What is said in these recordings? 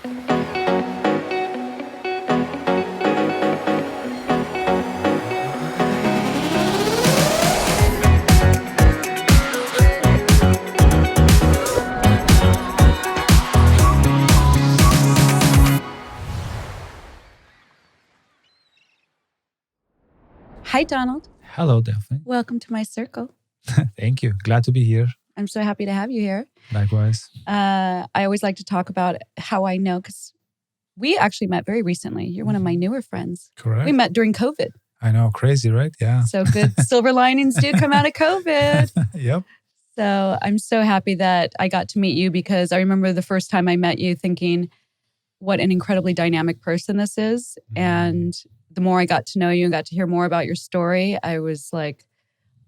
Hi, Donald. Hello, Delphine. Welcome to my circle. Thank you. Glad to be here. I'm so happy to have you here. Likewise. I always like to talk about how I know, because we actually met very recently. You're one of my newer friends. Correct. We met during COVID. I know. Crazy, right? Yeah. So good silver linings do come out of COVID. Yep. So I'm so happy that I got to meet you, because I remember the first time I met you thinking, what an incredibly dynamic person this is. And the more I got to know you and got to hear more about your story, I was like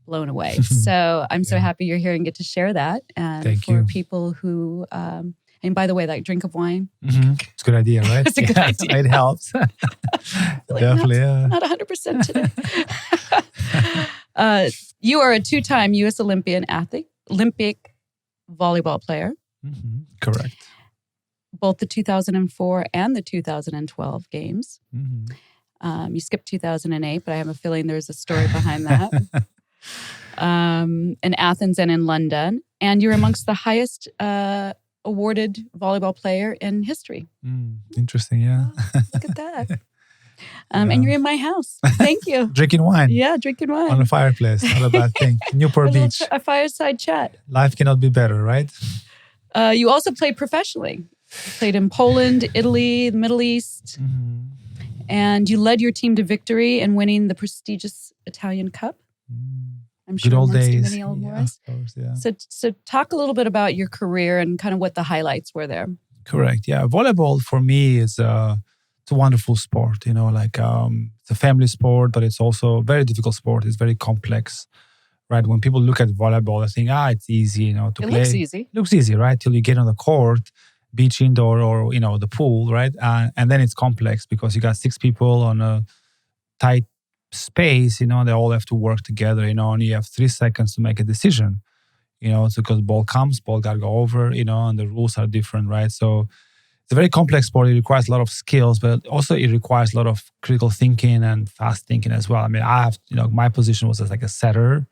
blown away. So I'm so happy you're here and get to share that. And Thank for you. people who, and by the way, that drink of wine. It's a good idea, right? It's a good idea. It helps. Definitely. Not 100% today. You are a two-time US Olympic volleyball player. Correct. Both the 2004 and the 2012 games. You skipped 2008, but I have a feeling there's a story behind that. In Athens and in London. And you're amongst the highest awarded volleyball player in history. Interesting, yeah. Look at that. And you're in my house. Thank you. Drinking wine. Yeah, drinking wine. On a fireplace. Not a bad thing. Newport Beach. A fireside chat. Life cannot be better, right? You also played professionally. You played in Poland, Italy, the Middle East. And you led your team to victory in winning the prestigious Italian Cup. I'm sure Good old amongst days. many old boys. Of course, yeah. So talk a little bit about your career and kind of what the highlights were there. Correct. Yeah. Volleyball for me is it's a wonderful sport. It's a family sport, but it's also a very difficult sport. It's very complex, right? When people look at volleyball, they think, it's easy, to play. It looks easy. It looks easy, right? Till you get on the court, beach, indoor, or, the pool, right? And then it's complex because you got 6 people on a tight space, they all have to work together, and you have 3 seconds to make a decision, it's because ball comes, ball got to go over, and the rules are different, right? So it's a very complex sport. It requires a lot of skills, but also it requires a lot of critical thinking and fast thinking as well. I mean, I have, my position was as like a setter,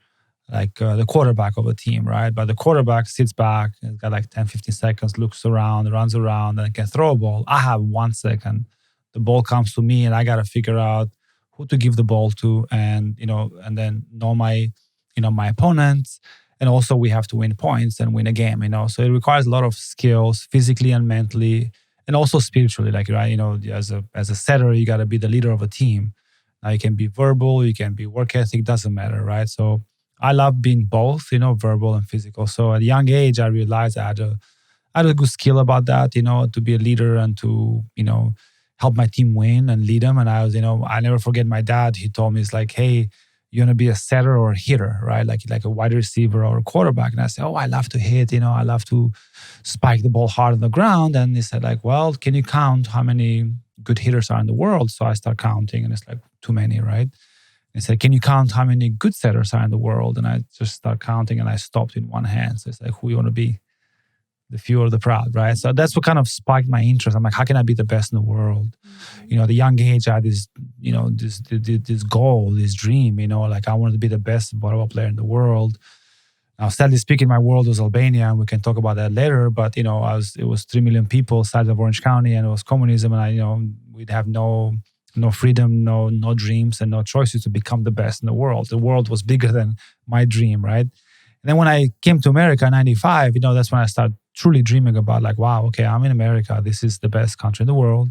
like the quarterback of a team, right? But the quarterback sits back, it's got like 10, 15 seconds, looks around, runs around, and can throw a ball. I have 1 second. The ball comes to me and I got to figure out who to give the ball to, and and then know my opponents, and also we have to win points and win a game. So it requires a lot of skills, physically and mentally, and also spiritually. Like, right, as a setter, you got to be the leader of a team. Now you can be verbal, you can be work ethic, doesn't matter, right? So I love being both, verbal and physical. So at a young age, I realized I had a good skill about that, to be a leader and to help my team win and lead them. And I was, I never forget my dad. He told me, it's like, hey, you want to be a setter or a hitter, right? Like a wide receiver or a quarterback. And I said, I love to hit, I love to spike the ball hard on the ground. And he said, like, well, can you count how many good hitters are in the world? So I start counting, and it's like too many, right? He said, can you count how many good setters are in the world? And I just start counting, and I stopped in one hand. So it's like, who you want to be? The few or the proud, right? So that's what kind of sparked my interest. I'm like, how can I be the best in the world? At a young age, I had this, this goal, this dream, like I wanted to be the best volleyball player in the world. Now, sadly speaking, my world was Albania, and we can talk about that later. But, it was 3 million people, size of Orange County, and it was communism. And we'd have no freedom, no dreams, and no choices to become the best in the world. The world was bigger than my dream, right? And then when I came to America in 95, that's when I started truly dreaming about, like, wow, okay, I'm in America. This is the best country in the world.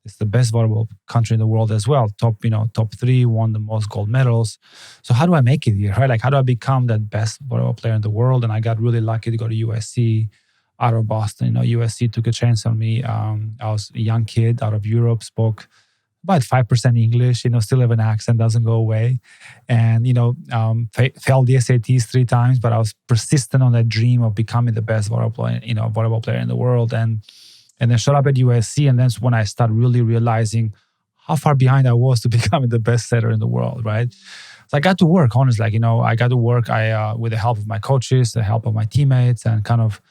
It's the best volleyball country in the world as well. Top 3, won the most gold medals. So how do I make it here, right? Like, how do I become that best volleyball player in the world? And I got really lucky to go to USC out of Boston. USC took a chance on me. I was a young kid out of Europe, spoke about 5% English, still have an accent, doesn't go away. And, failed the SATs 3 times, but I was persistent on that dream of becoming the best volleyball player in the world. And then showed up at USC. And that's when I started really realizing how far behind I was to becoming the best setter in the world, right? So I got to work, honestly. I got to work with the help of my coaches, the help of my teammates, and kind of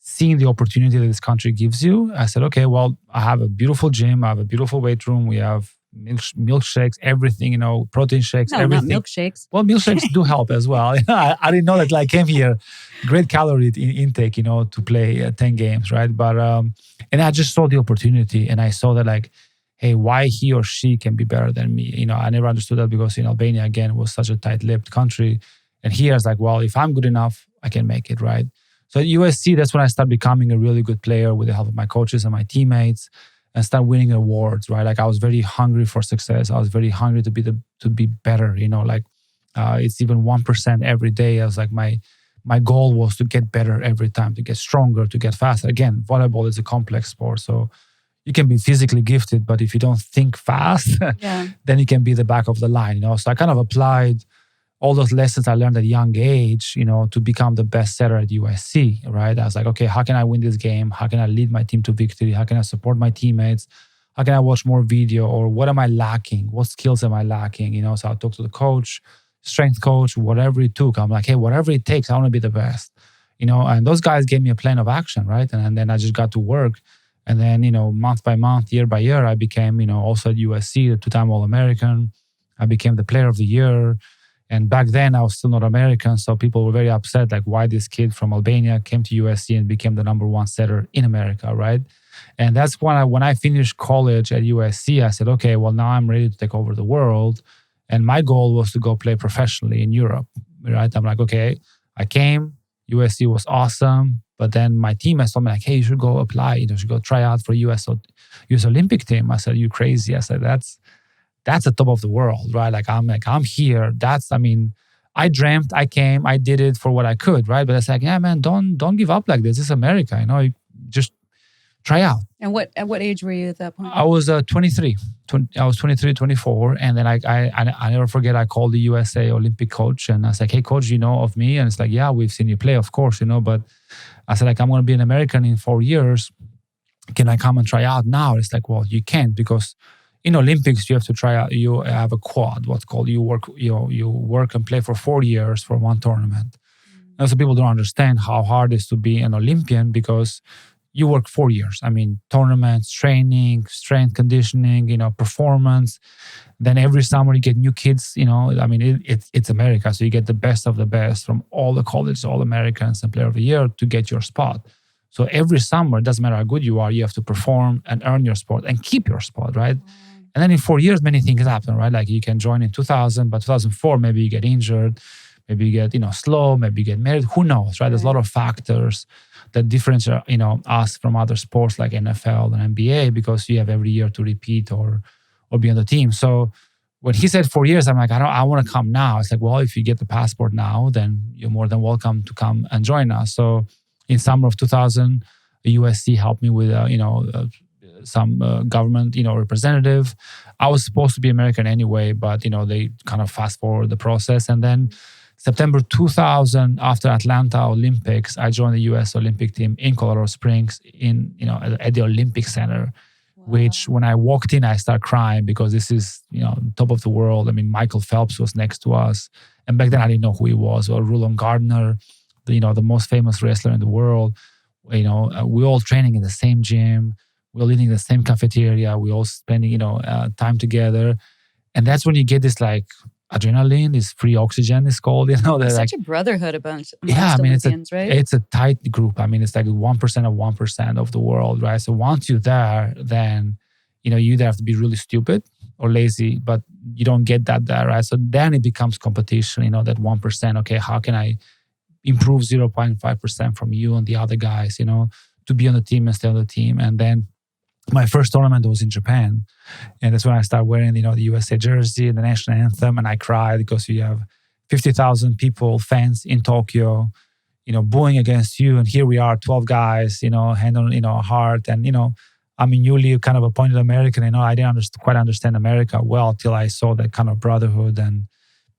seeing the opportunity that this country gives you, I said, okay, well, I have a beautiful gym, I have a beautiful weight room, we have milkshakes, everything, protein shakes, No, everything. not milkshakes. Well, milkshakes do help as well. I didn't know that. I came here, great calorie intake, to play 10 games, right? But and I just saw the opportunity, and I saw that like, hey, why he or she can be better than me? I never understood that because in Albania again was such a tight-lipped country, and here it's like, well, if I'm good enough, I can make it, right? So at USC, that's when I started becoming a really good player with the help of my coaches and my teammates, and start winning awards, right? Like I was very hungry for success. I was very hungry to be better, it's even 1% every day. I was like, my goal was to get better every time, to get stronger, to get faster. Again, volleyball is a complex sport, so you can be physically gifted, but if you don't think fast, then you can be the back of the line, So I kind of applied all those lessons I learned at a young age, to become the best setter at USC, right? I was like, okay, how can I win this game? How can I lead my team to victory? How can I support my teammates? How can I watch more video? Or what am I lacking? What skills am I lacking? So I talked to the coach, strength coach, whatever it took. I'm like, hey, whatever it takes, I want to be the best, And those guys gave me a plan of action, right? And then I just got to work. And then, month by month, year by year, I became, also at USC, a 2-time All-American. I became the player of the year. And back then, I was still not American, so people were very upset, like why this kid from Albania came to USC and became the number one setter in America, right? And that's when I finished college at USC, I said, okay, well, now I'm ready to take over the world. And my goal was to go play professionally in Europe, right? I'm like, okay, I came, USC was awesome, but then my teammates told me like, hey, you should go apply, you should go try out for US Olympic team. I said, you crazy? I said, that's the top of the world, right? I'm here. I dreamt, I came, I did it for what I could, right? But it's like, yeah, man, don't give up like this. It's America, you just try out. And at what age were you at that point? I was 23. I was 23, 24. And then I never forget, I called the USA Olympic coach and I was like, hey, coach, you know of me? And it's like, yeah, we've seen you play, of course, but I said, like, I'm going to be an American in 4 years. Can I come and try out now? It's like, well, you can't because in Olympics, you have to try out, you have a quad, what's called, you work and play for 4 years for one tournament. And so people don't understand how hard it is to be an Olympian because you work 4 years. Tournaments, training, strength conditioning, performance. Then every summer you get new kids, it's America. So you get the best of the best from all the colleges, all Americans and player of the year to get your spot. So every summer, it doesn't matter how good you are, you have to perform and earn your spot and keep your spot, right? And then in 4 years, many things happen, right? Like you can join in 2000, but 2004, maybe you get injured, maybe you get, slow, maybe you get married. Who knows, right? There's a lot of factors that differentiate, us from other sports like NFL and NBA because you have every year to repeat or be on the team. So when he said 4 years, I'm like, I want to come now. It's like, well, if you get the passport now, then you're more than welcome to come and join us. So in summer of 2000, USC helped me with, some government, representative. I was supposed to be American anyway, but, they kind of fast forward the process. And then September 2000, after Atlanta Olympics, I joined the US Olympic team in Colorado Springs at the Olympic Center, which when I walked in, I started crying because this is, top of the world. Michael Phelps was next to us. And back then I didn't know who he was, or Rulon Gardner, the most famous wrestler in the world. We're all training in the same gym. We're eating in the same cafeteria. We're all spending, time together. And that's when you get this like adrenaline, this free oxygen is called, It's like, such a brotherhood amongst Olympians, right? It's a tight group. It's like 1% of 1% of the world, right? So once you're there, then, you either have to be really stupid or lazy, but you don't get that there, right? So then it becomes competition, that 1%. Okay, how can I improve 0.5% from you and the other guys, to be on the team and stay on the team. And then my first tournament was in Japan. And that's when I started wearing, the USA jersey and the national anthem. And I cried because you have 50,000 people, fans in Tokyo, booing against you. And here we are, 12 guys, hand on, heart. And, I'm a newly kind of appointed American. I didn't quite understand America well till I saw that kind of brotherhood and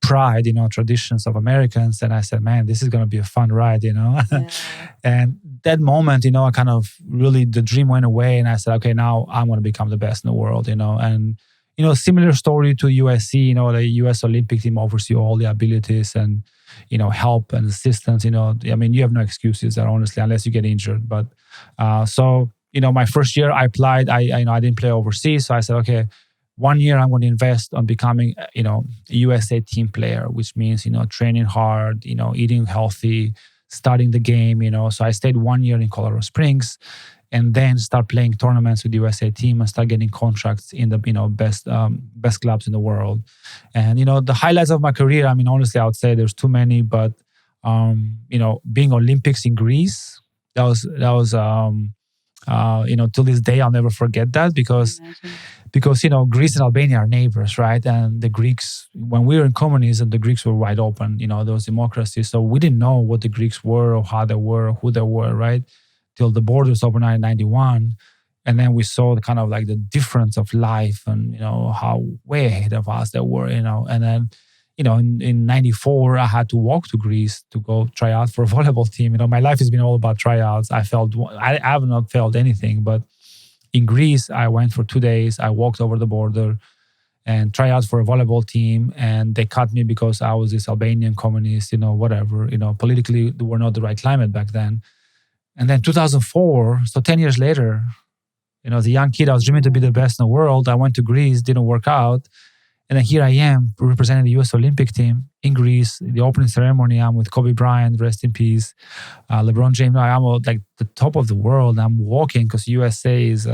pride, traditions of Americans. And I said, man, this is going to be a fun ride, Yeah. And that moment, I kind of really, the dream went away. And I said, okay, now I'm going to become the best in the world, And, similar story to USC, the US Olympic team offers you all the abilities. And help and assistance. I mean, you have no excuses there, honestly, unless you get injured. But my first year I applied. I didn't play overseas, so I said, okay, 1 year I'm going to invest on becoming, a USA team player, which means training hard, eating healthy, studying the game. So I stayed 1 year in Colorado Springs, and then start playing tournaments with the USA team and start getting contracts in the best clubs in the world. And the highlights of my career, I mean, honestly, I would say there's too many, but being Olympics in Greece, that was till this day I'll never forget that, because Greece and Albania are neighbors, right? And the Greeks, when we were in communism, the Greeks were wide open, there was democracy. So we didn't know what the Greeks were or how they were or who they were, right? Till the borders opened in 1991. And then we saw the kind of like the difference of life and, how way ahead of us they were, And then, in 94, I had to walk to Greece to go try out for a volleyball team. My life has been all about tryouts. I have not felt anything, but in Greece, I went for 2 days. I walked over the border and tried out for a volleyball team. And they cut me because I was this Albanian communist, whatever. Politically, they were not the right climate back then. And then 2004, so 10 years later, as a young kid, I was dreaming to be the best in the world. I went to Greece, didn't work out. And then here I am representing the US Olympic team in Greece. The opening ceremony, I'm with Kobe Bryant, rest in peace. LeBron James, I'm like the top of the world. I'm walking because USA is,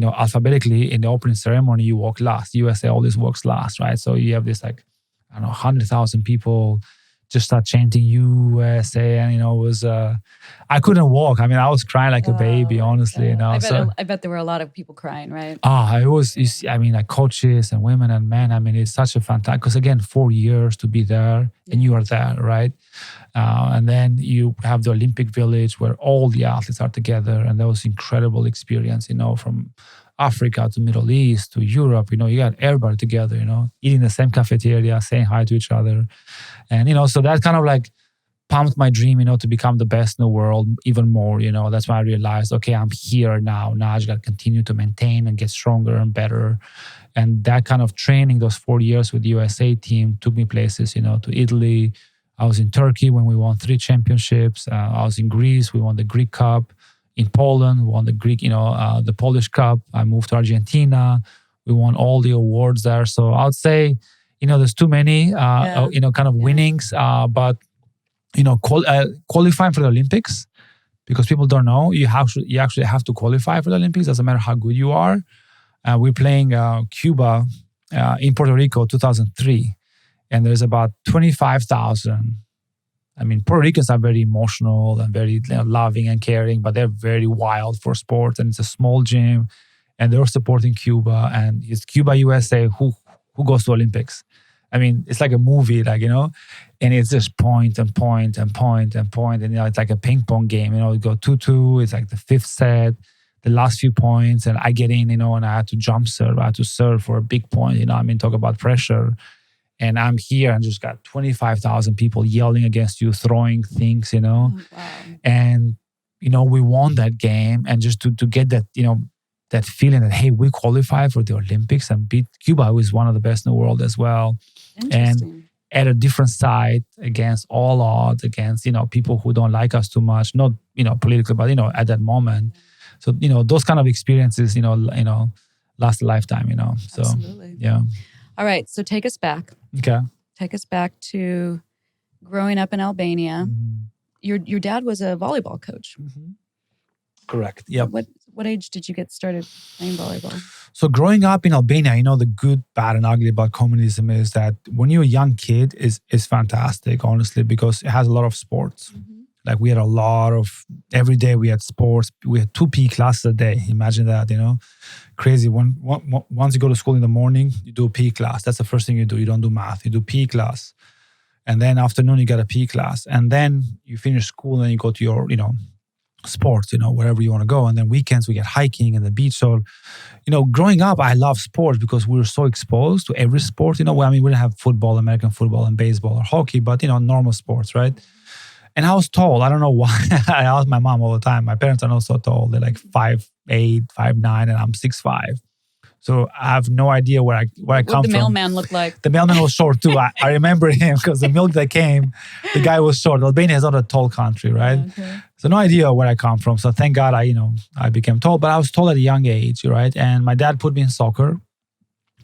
alphabetically in the opening ceremony, you walk last. USA always walks last, right? So you have this 100,000 people just start chanting USA, and it was I couldn't walk. I mean, I was crying like a baby, honestly. I bet there were a lot of people crying, right? It was. Like coaches and women and men. I mean, it's such a fantastic. Because again, 4 years to be there, and you are there, right? And then you have the Olympic Village where all the athletes are together, and that was incredible experience. From Africa to Middle East to Europe, you got everybody together, eating the same cafeteria, saying hi to each other. And, so that kind of like pumped my dream, to become the best in the world even more, That's when I realized, okay, I'm here now. Now I just got to continue to maintain and get stronger and better. And that kind of training, those 4 years with the USA team took me places, to Italy. I was in Turkey when we won 3 championships. I was in Greece. We won the Greek Cup. In Poland, we won the Greek, the Polish Cup. I moved to Argentina. We won all the awards there. So I would say, there's too many, winnings. But, qualifying for the Olympics, because people don't know, you actually have to qualify for the Olympics. Doesn't matter how good you are. We're playing Cuba in Puerto Rico, 2003. And there's about 25,000. I mean, Puerto Ricans are very emotional and very loving and caring, but they're very wild for sports. And it's a small gym, and they're supporting Cuba. And it's Cuba USA who goes to Olympics. I mean, it's like a movie, and it's just point and point and point and point. And, it's like a ping pong game, it go 2-2. It's like the 5th set, the last few points. And I get in, and I had to jump serve. I had to serve for a big point, talk about pressure. And I'm here and just got 25,000 people yelling against you, throwing things, Oh, wow. And, we won that game. And just to get that, that feeling that, hey, we qualified for the Olympics and beat Cuba, who is one of the best in the world as well. And at a different side against all odds, against, people who don't like us too much, not, politically, but, at that moment. So, those kind of experiences, last a lifetime, So, absolutely. Yeah. All right. So take us back. Okay. Take us back to growing up in Albania. Mm-hmm. Your dad was a volleyball coach. Mm-hmm. Correct. Yep. What age did you get started playing volleyball? So growing up in Albania, the good, bad, and ugly about communism is that when you're a young kid, is fantastic, honestly, because it has a lot of sports. Mm-hmm. Like we had a lot of, every day we had sports. We had 2 PE classes a day. Imagine that, Crazy. Once you go to school in the morning, you do a PE class. That's the first thing you do. You don't do math. You do PE class. And then afternoon, you got a PE class. And then you finish school and you go to your, sports, wherever you want to go. And then weekends, we get hiking and the beach. So, growing up, I love sports because we were so exposed to every sport. We didn't have football, American football and baseball or hockey, but, normal sports, right? And I was tall. I don't know why. I asked my mom all the time. My parents are not so tall. They're like 5'8", 5'9", and I'm 6'5". So I have no idea where I What come the from. mailman looked like. The mailman was short too. I remember him because the milk that came, the guy was short. Albania is not a tall country, right? Okay. So no idea where I come from. So thank God I became tall. But I was tall at a young age, right? And my dad put me in soccer.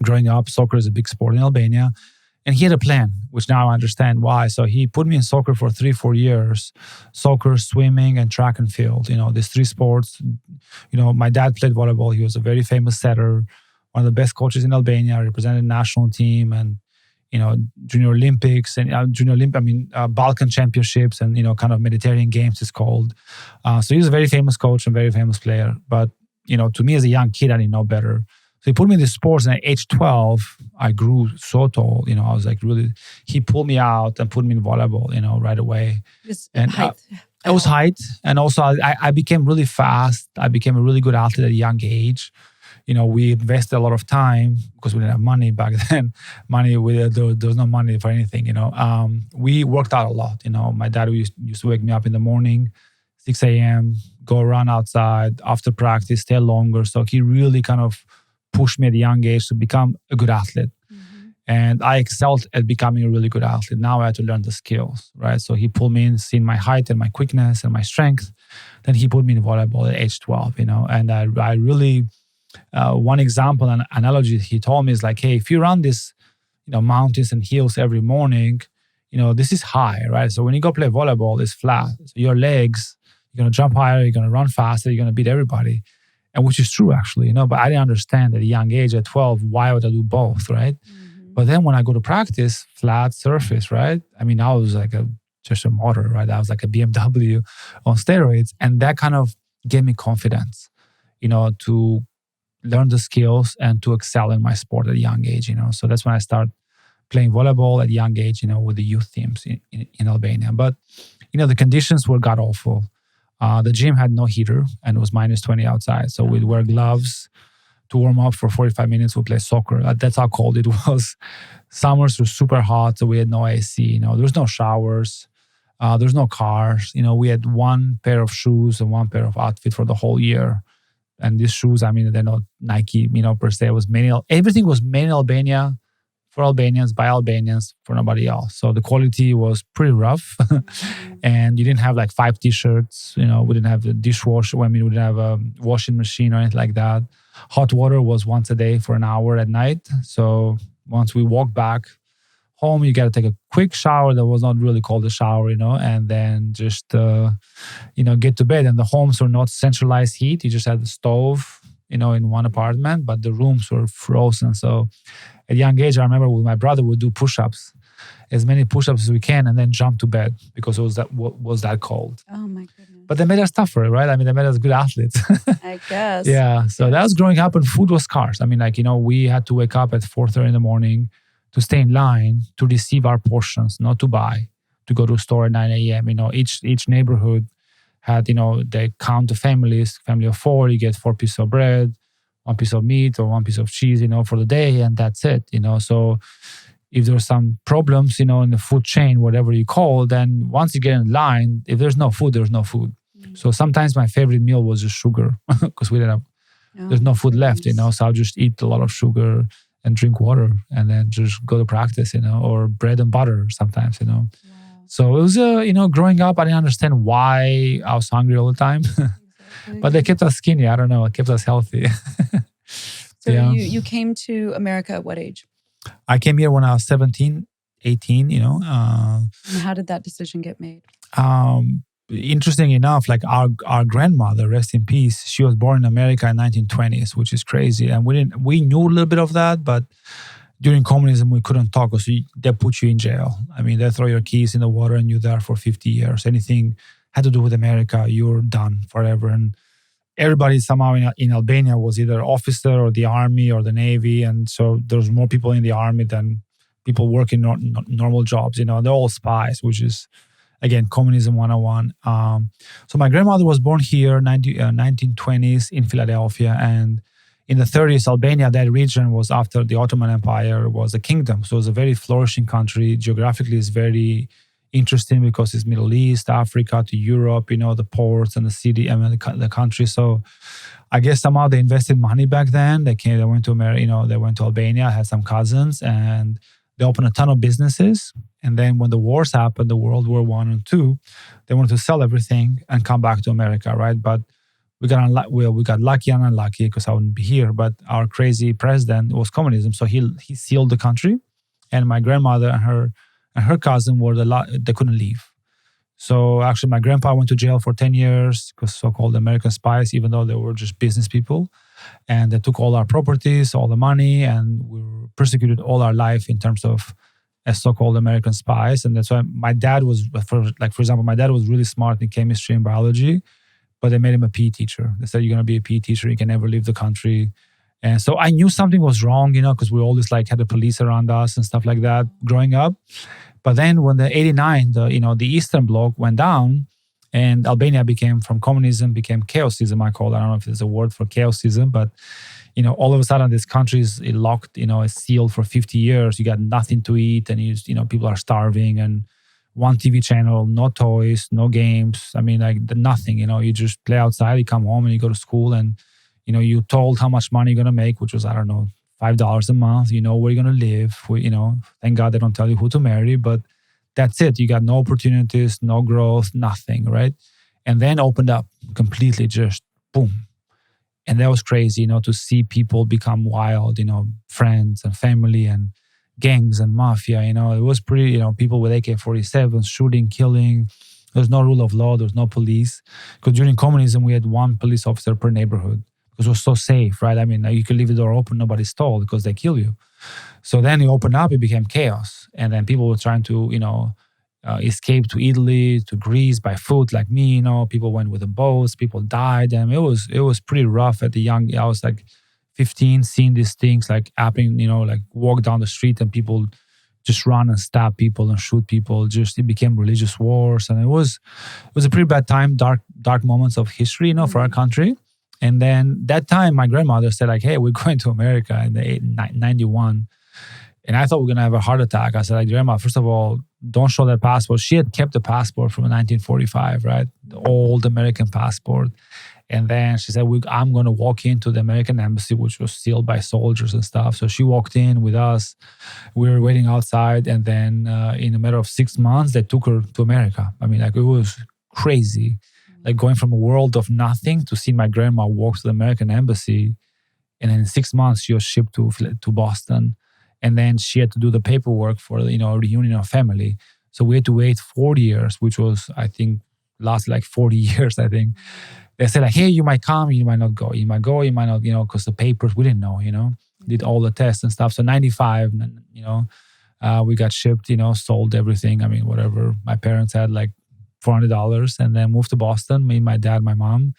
Growing up, soccer is a big sport in Albania. And he had a plan, which now I understand why. So he put me in soccer for 3-4 years. Soccer, swimming, and track and field. These 3 sports. My dad played volleyball. He was a very famous setter, one of the best coaches in Albania, represented the national team and, Junior Olympics and Balkan Championships and, kind of Mediterranean Games it's called. So he was a very famous coach and very famous player. But, to me as a young kid, I didn't know better. So he put me in the sports, and at age 12, I grew so tall. I was like really. He pulled me out and put me in volleyball. Right away. Just and height. It was height, and also I became really fast. I became a really good athlete at a young age. We invested a lot of time because we didn't have money back then. There was no money for anything. We worked out a lot. My dad used to wake me up in the morning, 6 a.m., go run outside after practice, stay longer. So he really kind of pushed me at a young age to become a good athlete. Mm-hmm. And I excelled at becoming a really good athlete. Now I had to learn the skills, right? So he pulled me in, seeing my height and my quickness and my strength. Then he put me in volleyball at age 12, and I really, one example, an analogy he told me is like, hey, if you run this, mountains and hills every morning, this is high, right? So when you go play volleyball, it's flat. So your legs, you're going to jump higher, you're going to run faster, you're going to beat everybody. And which is true, actually, but I didn't understand at a young age, at 12, why would I do both, right? Mm-hmm. But then when I go to practice, flat surface, right? I was like just a motor, right? I was like a BMW on steroids. And that kind of gave me confidence, to learn the skills and to excel in my sport at a young age, So that's when I started playing volleyball at a young age, with the youth teams in Albania. But, the conditions were god-awful. The gym had no heater and it was minus 20 outside. So we'd wear gloves to warm up for 45 minutes. We'd play soccer. That's how cold it was. Summers were super hot. So we had no AC. There was no showers. There's no cars. We had one pair of shoes and one pair of outfit for the whole year. And these shoes, they're not Nike, per se. It was everything was made in Albania for Albanians, by Albanians, for nobody else. So the quality was pretty rough. And you didn't have like 5 t-shirts, we didn't have a dishwasher. We didn't have a washing machine or anything like that. Hot water was once a day for an hour at night. So once we walked back home, you got to take a quick shower that was not really called a shower, and then just, get to bed. And the homes were not centralized heat. You just had the stove, in one apartment, but the rooms were frozen. So at a young age, I remember with my brother, we'd do push-ups, as many push-ups as we can, and then jump to bed because it was that cold. Oh my goodness. But they made us tougher, right? They made us good athletes. I guess. Yeah. So that was growing up and food was scarce. We had to wake up at 4:30 in the morning to stay in line to receive our portions, not to buy, to go to a store at 9 a.m. Each neighborhood had, they count the families, family of 4, you get 4 pieces of bread, 1 piece of meat or 1 piece of cheese, for the day, and that's it, So if there's some problems, in the food chain, whatever you call, then once you get in line, if there's no food, there's no food. Mm-hmm. So sometimes my favorite meal was just sugar because we didn't have, there's no food left, So I'll just eat a lot of sugar and drink water and then just go to practice, or bread and butter sometimes, Wow. So it was, growing up, I didn't understand why I was hungry all the time. Exactly. But they kept us skinny. I don't know. It kept us healthy. So you came to America at what age? I came here when I was 17, 18, And how did that decision get made? Interesting enough, like our grandmother, rest in peace, she was born in America in 1920s, which is crazy. And we knew a little bit of that, but during communism, we couldn't talk because they put you in jail. They throw your keys in the water and you're there for 50 years. Anything had to do with America, you're done forever. And everybody somehow in Albania was either officer or the army or the navy. And so there's more people in the army than people working normal jobs. They're all spies, which is, again, communism 101. So my grandmother was born here, 1920s in Philadelphia. And in the 30s, Albania, that region was after the Ottoman Empire, was a kingdom. So it was a very flourishing country. Geographically, it's very interesting because it's Middle East, Africa to Europe, the ports and the city, the country. So I guess somehow they invested money back then. They went to America, they went to Albania. I had some cousins, and they opened a ton of businesses. And then when the wars happened, the World War I and II, they wanted to sell everything and come back to America, right? But we got lucky and unlucky because I wouldn't be here. But our crazy president was communism, so he sealed the country. And my grandmother and her cousin they couldn't leave. So actually, my grandpa went to jail for 10 years because so-called American spies, even though they were just business people. And they took all our properties, all the money, and we were persecuted all our life in terms of as so-called American spies. And that's why my dad was, for example, my dad was really smart in chemistry and biology, but they made him a PE teacher. They said, you're going to be a PE teacher, you can never leave the country. And so I knew something was wrong, because we always had the police around us and stuff like that growing up. But then when the 89, the Eastern Bloc went down and Albania from communism became chaosism, I call it. I don't know if there's a word for chaosism, but, all of a sudden this country is locked, it's sealed for 50 years. You got nothing to eat and people are starving and one TV channel, no toys, no games. I mean, nothing, you just play outside, you come home and you go to school and, you told how much money you're going to make, which was, I don't know, $5 a month, where you're going to live. Thank God they don't tell you who to marry, but that's it. You got no opportunities, no growth, nothing, right? And then opened up completely, just boom. And that was crazy, to see people become wild, friends and family and gangs and mafia, it was pretty, people with AK-47s shooting, killing. There's no rule of law, there's no police. Because during communism, we had one police officer per neighborhood. Because it was so safe, right? I mean, you could leave the door open, nobody stole because they kill you. So then you open up, it became chaos. And then people were trying to, escape to Italy, to Greece by foot, like me, people went with the boats, people died. And it was pretty rough at I was 15, seeing these things happening, walk down the street and people just run and stab people and shoot people. It became religious wars. And it was a pretty bad time, dark moments of history, for our country. And then that time, my grandmother said, hey, we're going to America in the 91. And I thought we were going to have a heart attack. I said, Grandma, first of all, don't show that passport. She had kept the passport from 1945, right? The old American passport. And then she said, I'm going to walk into the American embassy, which was sealed by soldiers and stuff. So she walked in with us. We were waiting outside. And then in a matter of 6 months, they took her to America. I mean, it was crazy. Going from a world of nothing to see my grandma walk to the American embassy. And then in 6 months, she was shipped to Boston. And then she had to do the paperwork for, a reunion of family. So we had to wait 40 years, which was, I think, lasted 40 years, I think. They said, hey, you might come, you might not go. You might go, you might not, because the papers, we didn't know, did all the tests and stuff. So 95, we got shipped, sold everything. I mean, whatever. My parents had $400 and then moved to Boston, me, my dad, my mom,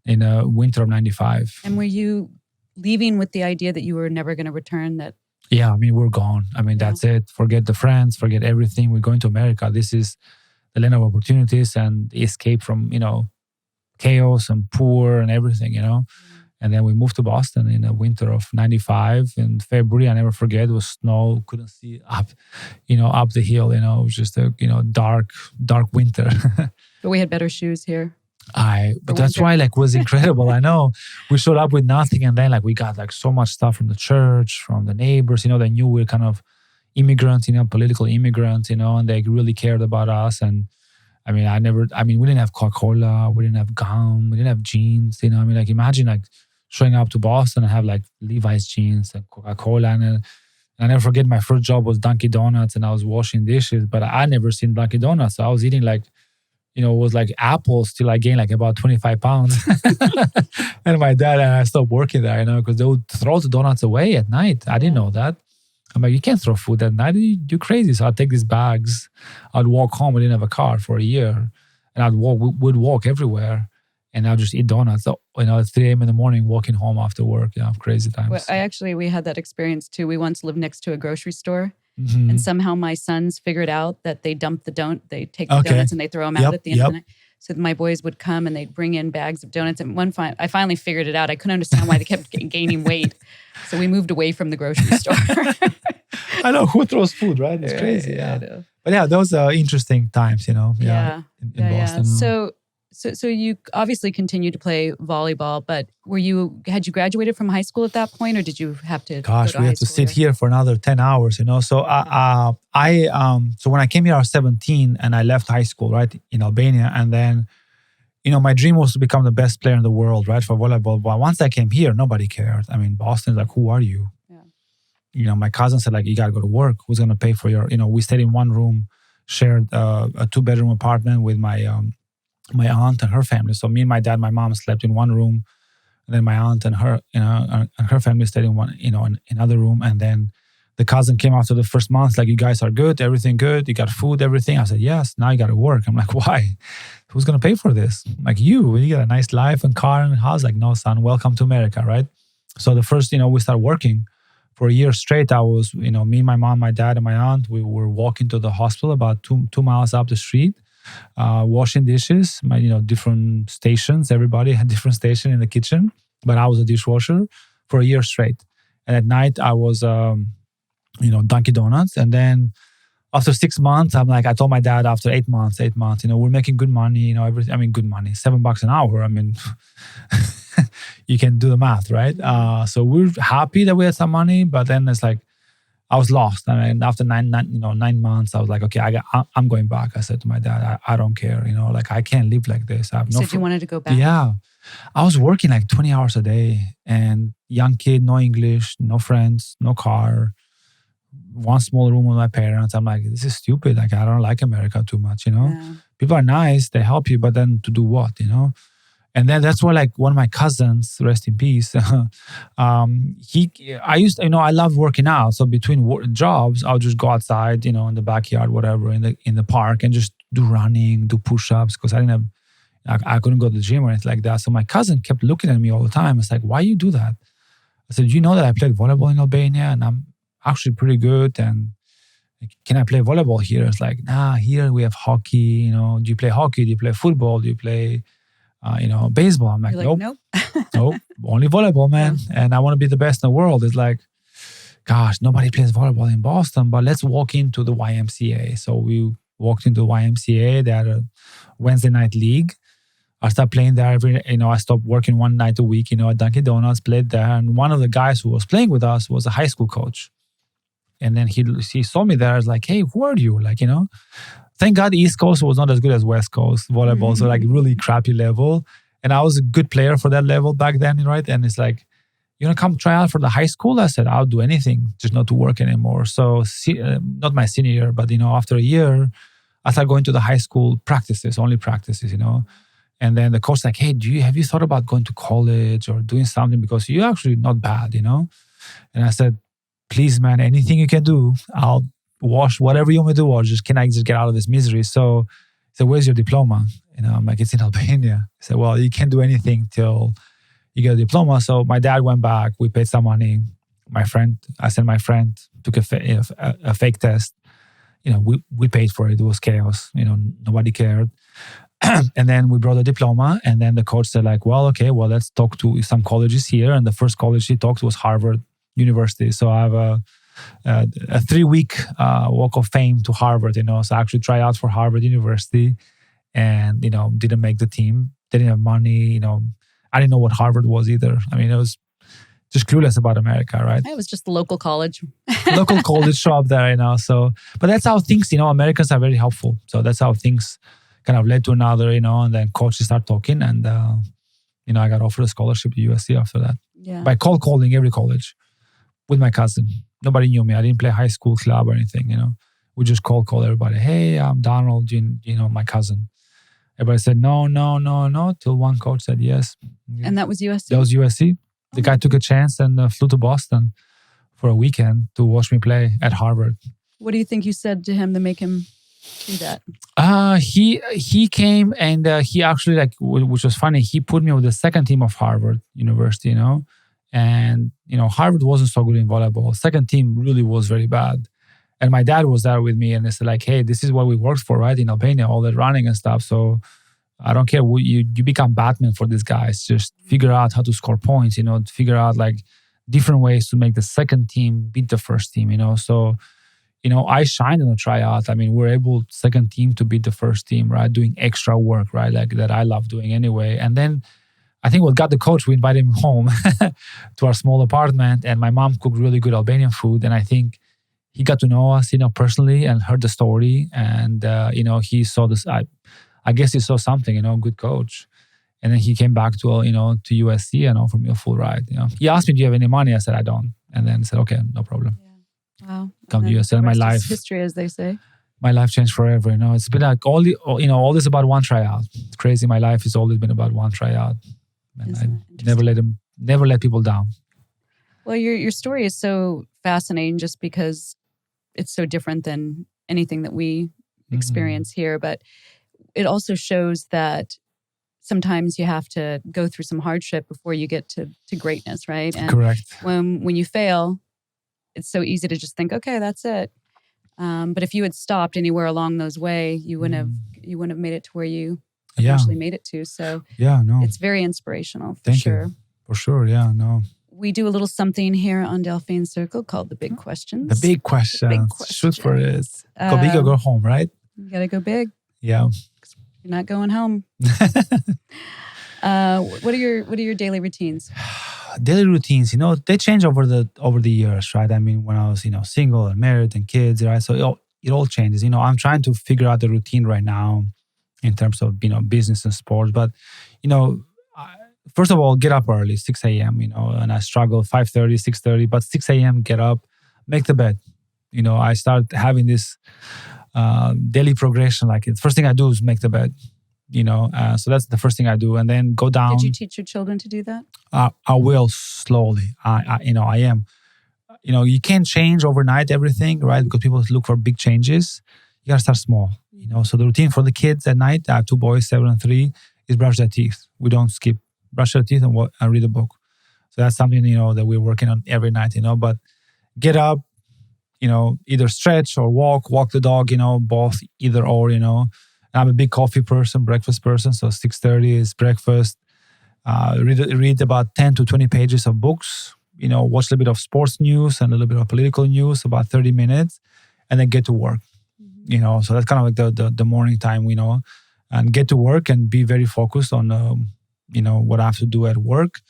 in the winter of 95. And were you leaving with the idea that you were never going to return? Yeah, I mean, we're gone. I mean, that's it. Forget the friends, forget everything. We're going to America. This is the land of opportunities and escape from, chaos and poor and everything, And then we moved to Boston in the winter of 95. In February, I never forget, it was snow. Couldn't see up the hill, It was just a, dark winter. But we had better shoes here. But that's why it was incredible. I know we showed up with nothing and then we got so much stuff from the church, from the neighbors, they knew we were kind of immigrants, political immigrants, and they really cared about us. And we didn't have Coca-Cola, we didn't have gum, we didn't have jeans, imagine showing up to Boston and have Levi's jeans and Coca-Cola. And I never forget my first job was Dunkin' Donuts and I was washing dishes, but I never seen Dunkin' Donuts. So I was eating it was apples till I gained about 25 pounds. And my dad and I stopped working there, because they would throw the donuts away at night. I didn't know that. I'm like, you can't throw food at night. You're crazy. So I'd take these bags. I'd walk home. I didn't have a car for a year. And would walk everywhere. And I'd just eat donuts, at 3 a.m. in the morning, walking home after work. Crazy times. Well, we had that experience too. We once lived next to a grocery store. Mm-hmm. And somehow my sons figured out that they dump they take the donuts and they throw them out at the end of the night. So my boys would come and they'd bring in bags of donuts. And I finally figured it out. I couldn't understand why they kept gaining weight. So we moved away from the grocery store. I know, who throws food, right? It's crazy. Yeah. I know. But yeah, those are interesting times, in Boston. Yeah. So you obviously continued to play volleyball, but had you graduated from high school at that point, or did you have to go to we high have to school sit here for another 10 hours, So so when I came here, I was 17 and I left high school, right, in Albania. And then, my dream was to become the best player in the world, right, for volleyball. But once I came here, nobody cared. I mean, Boston's like, who are you? Yeah. My cousin said, like, you got to go to work. Who's going to pay for your, we stayed in one room, shared a 2-bedroom apartment with my aunt and her family. So me and my dad, my mom slept in one room. And then my aunt and her, and her family stayed in one, in another room. And then the cousin came after the first month, like, you guys are good, everything good, you got food, everything. I said, yes, now you got to work. I'm like, why? Who's going to pay for this? Like, you got a nice life and car and house. Like, no, son, welcome to America, right? So the first, we started working. For a year straight, I was, me, my mom, my dad, and my aunt, we were walking to the hospital about 2 miles up the street, washing dishes, different stations. Everybody had different station in the kitchen, but I was a dishwasher for a year straight. And at night, I was, Dunkin' Donuts. And then after 6 months, I told my dad after 8 months, we're making good money, good money, $7 an hour. You can do the math, right? So we're happy that we had some money, but then it's like, I was lost. After 9 months, I was like, okay, I'm going back. I said to my dad, I don't care, I can't live like this. I have you said you wanted to go back? Yeah. I was working like 20 hours a day and young kid, no English, no friends, no car, one small room with my parents. I'm like, this is stupid. Like, I don't like America too much, Yeah. People are nice, they help you, but then to do what, And then that's where, like, one of my cousins, rest in peace, I love working out. So between jobs, I'll just go outside, in the backyard, whatever, in the park, and just do running, do push-ups, because I couldn't go to the gym or anything like that. So my cousin kept looking at me all the time. It's like, why you do that? I said, you know that I played volleyball in Albania and I'm actually pretty good. And can I play volleyball here? It's like, nah, here we have hockey. Do you play hockey? Do you play football? Do you play, baseball? I'm like, nope. Nope, only volleyball, man. And I want to be the best in the world. It's like, gosh, nobody plays volleyball in Boston, but let's walk into the YMCA. So we walked into the YMCA. They had a Wednesday night league. I started playing there I stopped working one night a week, at Dunkin' Donuts, played there. And one of the guys who was playing with us was a high school coach. And then he saw me there. I was like, hey, who are you? Like, thank God the East Coast was not as good as West Coast volleyball. So like really crappy level. And I was a good player for that level back then, right? And it's like, you want to come try out for the high school? I said, I'll do anything, just not to work anymore. So not my senior year, but, after a year, I started going to the high school practices, only practices, And then the coach like, hey, have you thought about going to college or doing something? Because you're actually not bad, And I said, please, man, anything you can do, I'll wash whatever you want me to do, or can I just get out of this misery? So he said, where's your diploma? I'm like, it's in Albania. He said, well, you can't do anything till you get a diploma. So my dad went back. We paid some money. I sent my friend, took a fake test. We paid for it. It was chaos. Nobody cared. And then we brought a diploma. And then the coach said like, well, okay, let's talk to some colleges here. And the first college he talked to was Harvard University. So I have a 3-week walk of fame to Harvard, So I actually tried out for Harvard University and, didn't make the team. Didn't have money, I didn't know what Harvard was either. It was just clueless about America, right? It was just the local college. Local college shop there, So, but that's how things, Americans are very helpful. So that's how things kind of led to another, and then coaches start talking. And, I got offered a scholarship to USC after that. Yeah. By calling every college with my cousin. Nobody knew me. I didn't play high school club or anything, We just call everybody. Hey, I'm Donald, my cousin. Everybody said, no, till one coach said yes. And that was USC? That was USC. The guy took a chance and flew to Boston for a weekend to watch me play at Harvard. What do you think you said to him to make him do that? He came and he actually, which was funny, he put me with the second team of Harvard University, And, Harvard wasn't so good in volleyball. Second team really was very bad. And my dad was there with me and they said like, hey, this is what we worked for, right? In Albania, all that running and stuff. So I don't care. You become Batman for these guys. Just figure out how to score points, figure out like different ways to make the second team beat the first team, So, I shined in the tryout. I mean, we're able, second team, to beat the first team, right? Doing extra work, right? Like that I love doing anyway. And then I think what got the coach, we invited him home to our small apartment, and my mom cooked really good Albanian food. And I think he got to know us, personally, and heard the story. And, he saw this, I guess he saw something, good coach. And then he came back to USC and offered me a full ride. He asked me, "Do you have any money?" I said, "I don't." And then said, "Okay, no problem." Yeah. Wow. Come to USC, and my life, history, as they say. My life changed forever. It's been like all this about one tryout. It's crazy. My life has always been about one tryout, and I never let people down. Well, your story is so fascinating, just because it's so different than anything that we experience here. But it also shows that sometimes you have to go through some hardship before you get to greatness, right? And correct. When you fail, it's so easy to just think, okay, that's it. But if you had stopped anywhere along those way, you wouldn't have made it to where you eventually made it to. So it's very inspirational, for sure. For sure, yeah, no. We do a little something here on Delphine Circle called the Big Questions. The big questions. Shoot for it. Go big or go home, right? You gotta go big. Yeah. You're not going home. What are your daily routines? Daily routines, they change over the years, right? I mean, when I was, single and married and kids, right? So it all changes. I'm trying to figure out the routine right now in terms of, business and sports. But, first of all, get up early, 6 a.m., and I struggle 5:30, 6:30, but 6 a.m., get up, make the bed. I start having this daily progression. Like the first thing I do is make the bed, so that's the first thing I do. And then go down. Did you teach your children to do that? I will slowly. I am. You can't change overnight everything, right? Because people look for big changes. You gotta start small, So the routine for the kids at night, I have 2 boys, 7 and 3, is brush their teeth. We don't skip. Brush their teeth and read a book. So that's something, that we're working on every night, But get up, either stretch or walk the dog, both, either or, I'm a big coffee person, breakfast person. So 6:30 is breakfast. Read about 10 to 20 pages of books, watch a little bit of sports news and a little bit of political news, about 30 minutes, and then get to work. So that's kind of like the morning time, and get to work and be very focused on, what I have to do at work.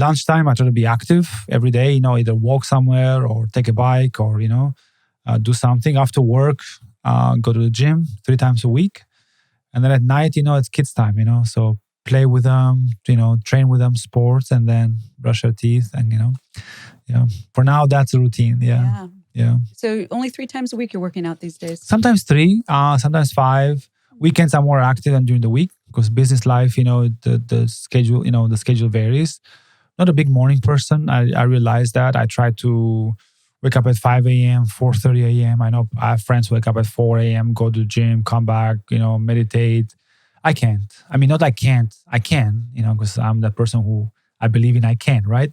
Lunchtime, I try to be active every day, either walk somewhere or take a bike or, do something. After work, go to the gym 3 times a week. And then at night, it's kids time, so play with them, train with them, sports, and then brush their teeth. And, for now, that's a routine. Yeah. So only 3 times a week you're working out these days? Sometimes 3, sometimes 5. Weekends are more active than during the week because business life, the schedule, the schedule varies. Not a big morning person. I realize that. I try to wake up at 5 a.m., 4:30 a.m. I know I have friends who wake up at 4 a.m., go to the gym, come back, meditate. I can't. I mean, not I can't. I can, because I'm that person who I believe in I can, right?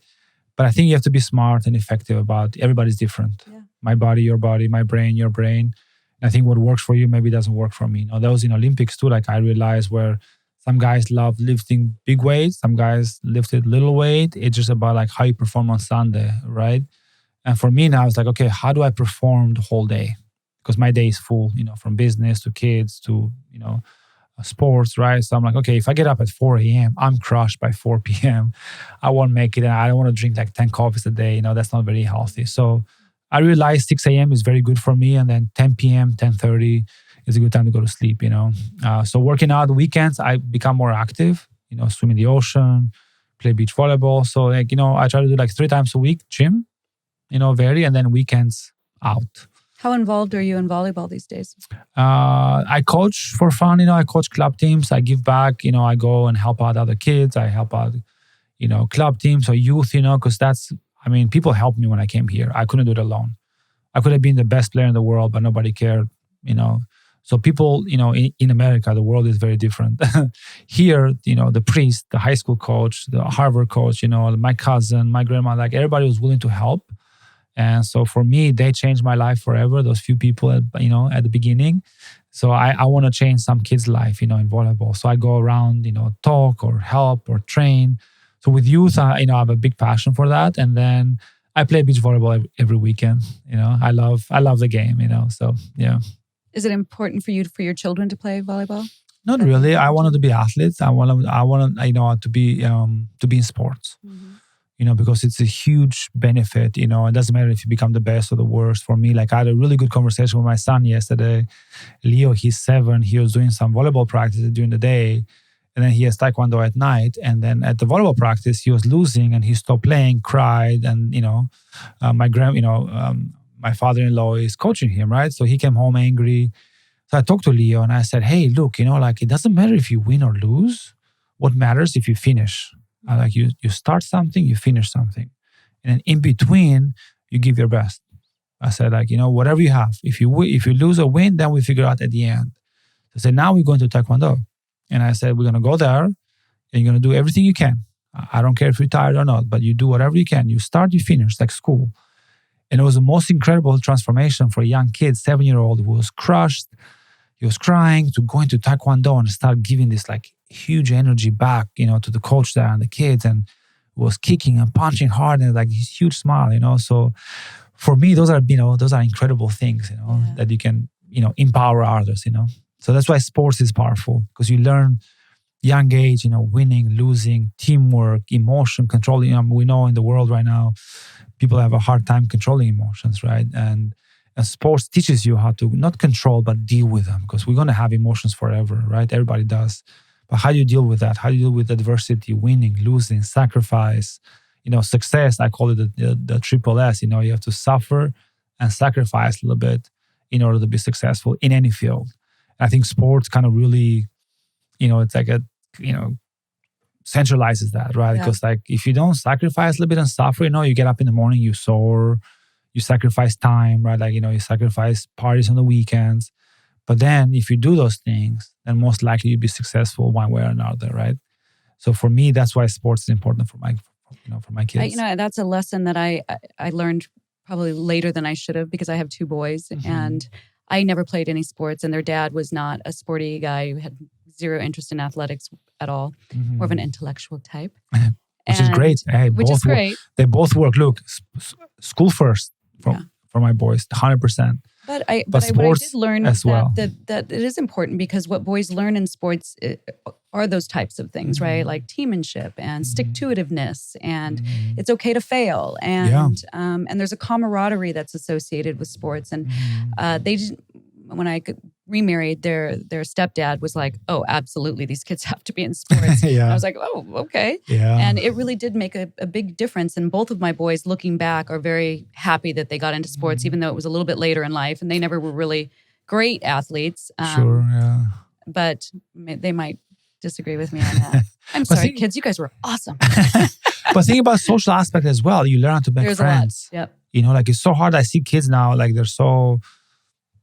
But I think you have to be smart and effective about everybody's different. Yeah. My body, your body, my brain, your brain. I think what works for you maybe doesn't work for me. That was in Olympics too. Like I realized where some guys love lifting big weights, some guys lifted little weight. It's just about like how you perform on Sunday, right? And for me now, it's like, okay, how do I perform the whole day? Because my day is full, from business to kids to, sports, right? So I'm like, okay, if I get up at 4 a.m., I'm crushed by 4 p.m. I won't make it. And I don't want to drink like 10 coffees a day. That's not very healthy. So I realized 6 a.m. is very good for me. And then 10 p.m., 10:30 is a good time to go to sleep, So working out weekends, I become more active, swim in the ocean, play beach volleyball. So like, I try to do like 3 times a week, gym, and then weekends out. How involved are you in volleyball these days? I coach for fun, I coach club teams. I give back, I go and help out other kids. I help out, club teams or youth, because people helped me when I came here. I couldn't do it alone. I could have been the best player in the world, but nobody cared, So people, in America, the world is very different. Here, the priest, the high school coach, the Harvard coach, my cousin, my grandma, like everybody was willing to help. And so for me, they changed my life forever. Those few people, at the beginning. So I want to change some kid's life, in volleyball. So I go around, talk or help or train. So with youth, I have a big passion for that. And then I play beach volleyball every weekend. I love the game. So yeah. Is it important for you for your children to play volleyball? Not really. I wanted to be athletes. I want to be in sports. Mm-hmm. Because it's a huge benefit. It doesn't matter if you become the best or the worst. For me, like I had a really good conversation with my son yesterday. Leo, he's 7. He was doing some volleyball practice during the day, and then he has taekwondo at night. And then at the volleyball practice, he was losing, and he stopped playing, cried, and my father-in-law is coaching him, right? So he came home angry. So I talked to Leo and I said, hey, look, it doesn't matter if you win or lose. What matters if you finish. You start something, you finish something. And then in between, you give your best. I said, whatever you have. If you lose or win, then we figure out at the end. I said, now we're going to taekwondo. And I said, we're going to go there and you're going to do everything you can. I don't care if you're tired or not, but you do whatever you can. You start, you finish, like school. And it was the most incredible transformation for a young kid, 7-year-old, who was crushed. He was crying, to go into taekwondo and start giving this like huge energy back, to the coach there and the kids, and was kicking and punching hard and like this huge smile, So for me, those are incredible things, that you can, empower others, So that's why sports is powerful, because you learn young age, winning, losing, teamwork, emotion, controlling. We know in the world right now, people have a hard time controlling emotions, right? And sports teaches you how to not control, but deal with them, because we're going to have emotions forever, right? Everybody does. But how do you deal with that? How do you deal with adversity, winning, losing, sacrifice, success? I call it the triple S. You have to suffer and sacrifice a little bit in order to be successful in any field. And I think sports kind of really, it's like centralizes that, right? Yeah. Because like if you don't sacrifice a little bit and suffer, you get up in the morning, you soar, you sacrifice time, right? Like, you sacrifice parties on the weekends. But then if you do those things, then most likely you'll be successful one way or another, right? So for me, that's why sports is important for my kids. That's a lesson that I learned probably later than I should have, because I have 2 boys, and I never played any sports, and their dad was not a sporty guy who had zero interest in athletics at all, more of an intellectual type. Which is great. Hey, which is great. They both work. Look, school first for my boys, 100%. But I did learn as well. that it is important, because what boys learn in sports are those types of things, right? Like teammanship and stick-to-itiveness, and it's okay to fail, and there's a camaraderie that's associated with sports. And when I remarried, their stepdad was like, "Oh, absolutely, these kids have to be in sports." I was like, "Oh, okay." And it really did make a big difference. And both of my boys, looking back, are very happy that they got into sports, even though it was a little bit later in life, and they never were really great athletes. But they might disagree with me on that. I'm sorry, kids, you guys were awesome. But think about social aspect as well. You learn how to make friends. Yep. Like it's so hard. I see kids now, like they're so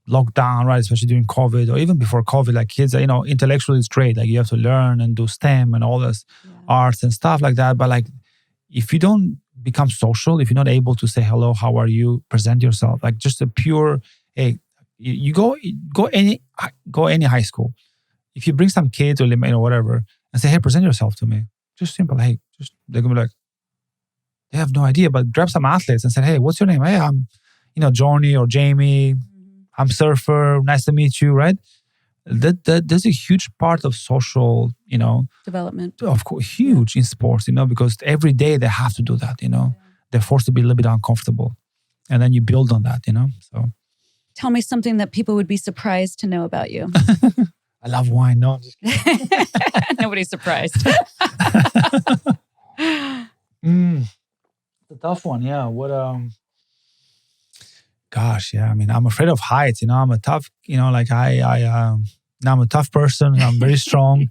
locked down, right? Especially during COVID or even before COVID, like kids, intellectually it's great. Like you have to learn and do STEM and all this arts and stuff like that. But like, if you don't become social, if you're not able to say hello, how are you, present yourself, like just a pure, hey, you go any high school. If you bring some kids or whatever and say, hey, present yourself to me, just simple. Hey, they're gonna be like, they have no idea. But grab some athletes and say, hey, what's your name? Hey, I'm, Johnny or Jamie. I'm surfer. Nice to meet you. Right? There's a huge part of social, development. Of course, huge in sports. Because every day they have to do that. They're forced to be a little bit uncomfortable, and then you build on that. So, tell me something that people would be surprised to know about you. I love wine. No, I'm just kidding. Nobody's surprised. The tough one, yeah. Gosh, yeah. I mean, I'm afraid of heights. I'm a tough. I'm a tough person. I'm very strong.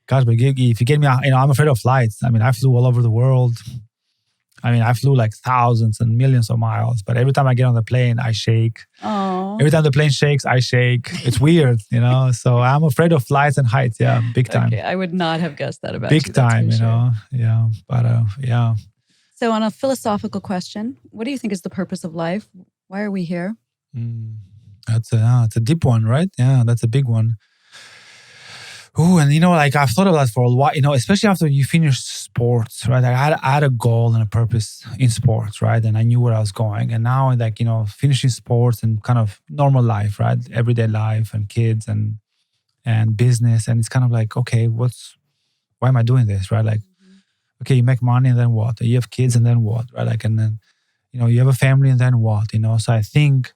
Gosh, but if you get me, I'm afraid of flights. I mean, I flew all over the world. I flew like thousands and millions of miles. But every time I get on the plane, I shake. Aww. Every time the plane shakes, I shake. It's weird, So I'm afraid of flights and heights. Yeah, big time. Okay, I would not have guessed that about you. Big time, Yeah, but yeah. So on a philosophical question, what do you think is the purpose of life? Why are we here? That's a deep one, right? Yeah, that's a big one. Oh, and like I've thought about that for a while, especially after you finish sports, right? Like I had a goal and a purpose in sports, right? And I knew where I was going. And now, like, finishing sports and kind of normal life, right? Everyday life and kids and business. And it's kind of like, okay, why am I doing this, right? Like, okay, you make money and then what? You have kids and then what, right? Like, and then, you have a family and then what, So I think,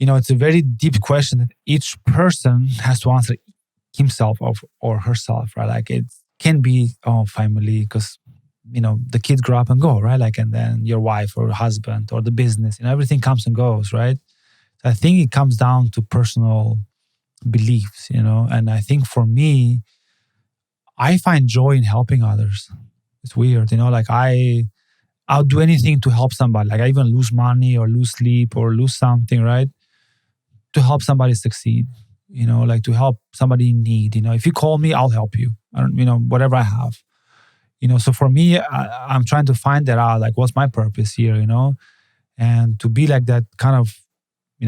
it's a very deep question that each person has to answer himself or herself, right? Like it can be family because the kids grow up and go, right? Like, and then your wife or husband or the business, everything comes and goes, right? So I think it comes down to personal beliefs, and I think for me, I find joy in helping others. It's weird, like I'll do anything to help somebody. Like I even lose money or lose sleep or lose something, right? To help somebody succeed. Like to help somebody in need. If you call me, I'll help you. I don't, whatever I have. So for me, I'm trying to find that out. Like, what's my purpose here? And to be like that kind of,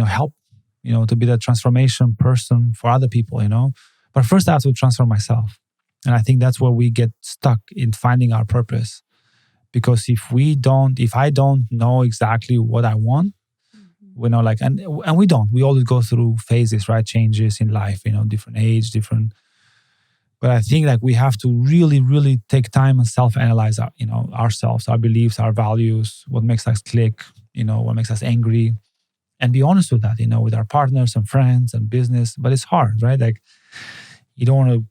help. To be that transformation person for other people. But first, I have to transform myself, and I think that's where we get stuck in finding our purpose. Because if I don't know exactly what I want. Like, and we don't. We always go through phases, right? Changes in life, different age, different. But I think like we have to really, really take time and self-analyze ourselves, our beliefs, our values, what makes us click, what makes us angry, and be honest with that, with our partners and friends and business. But it's hard, right? Like you don't want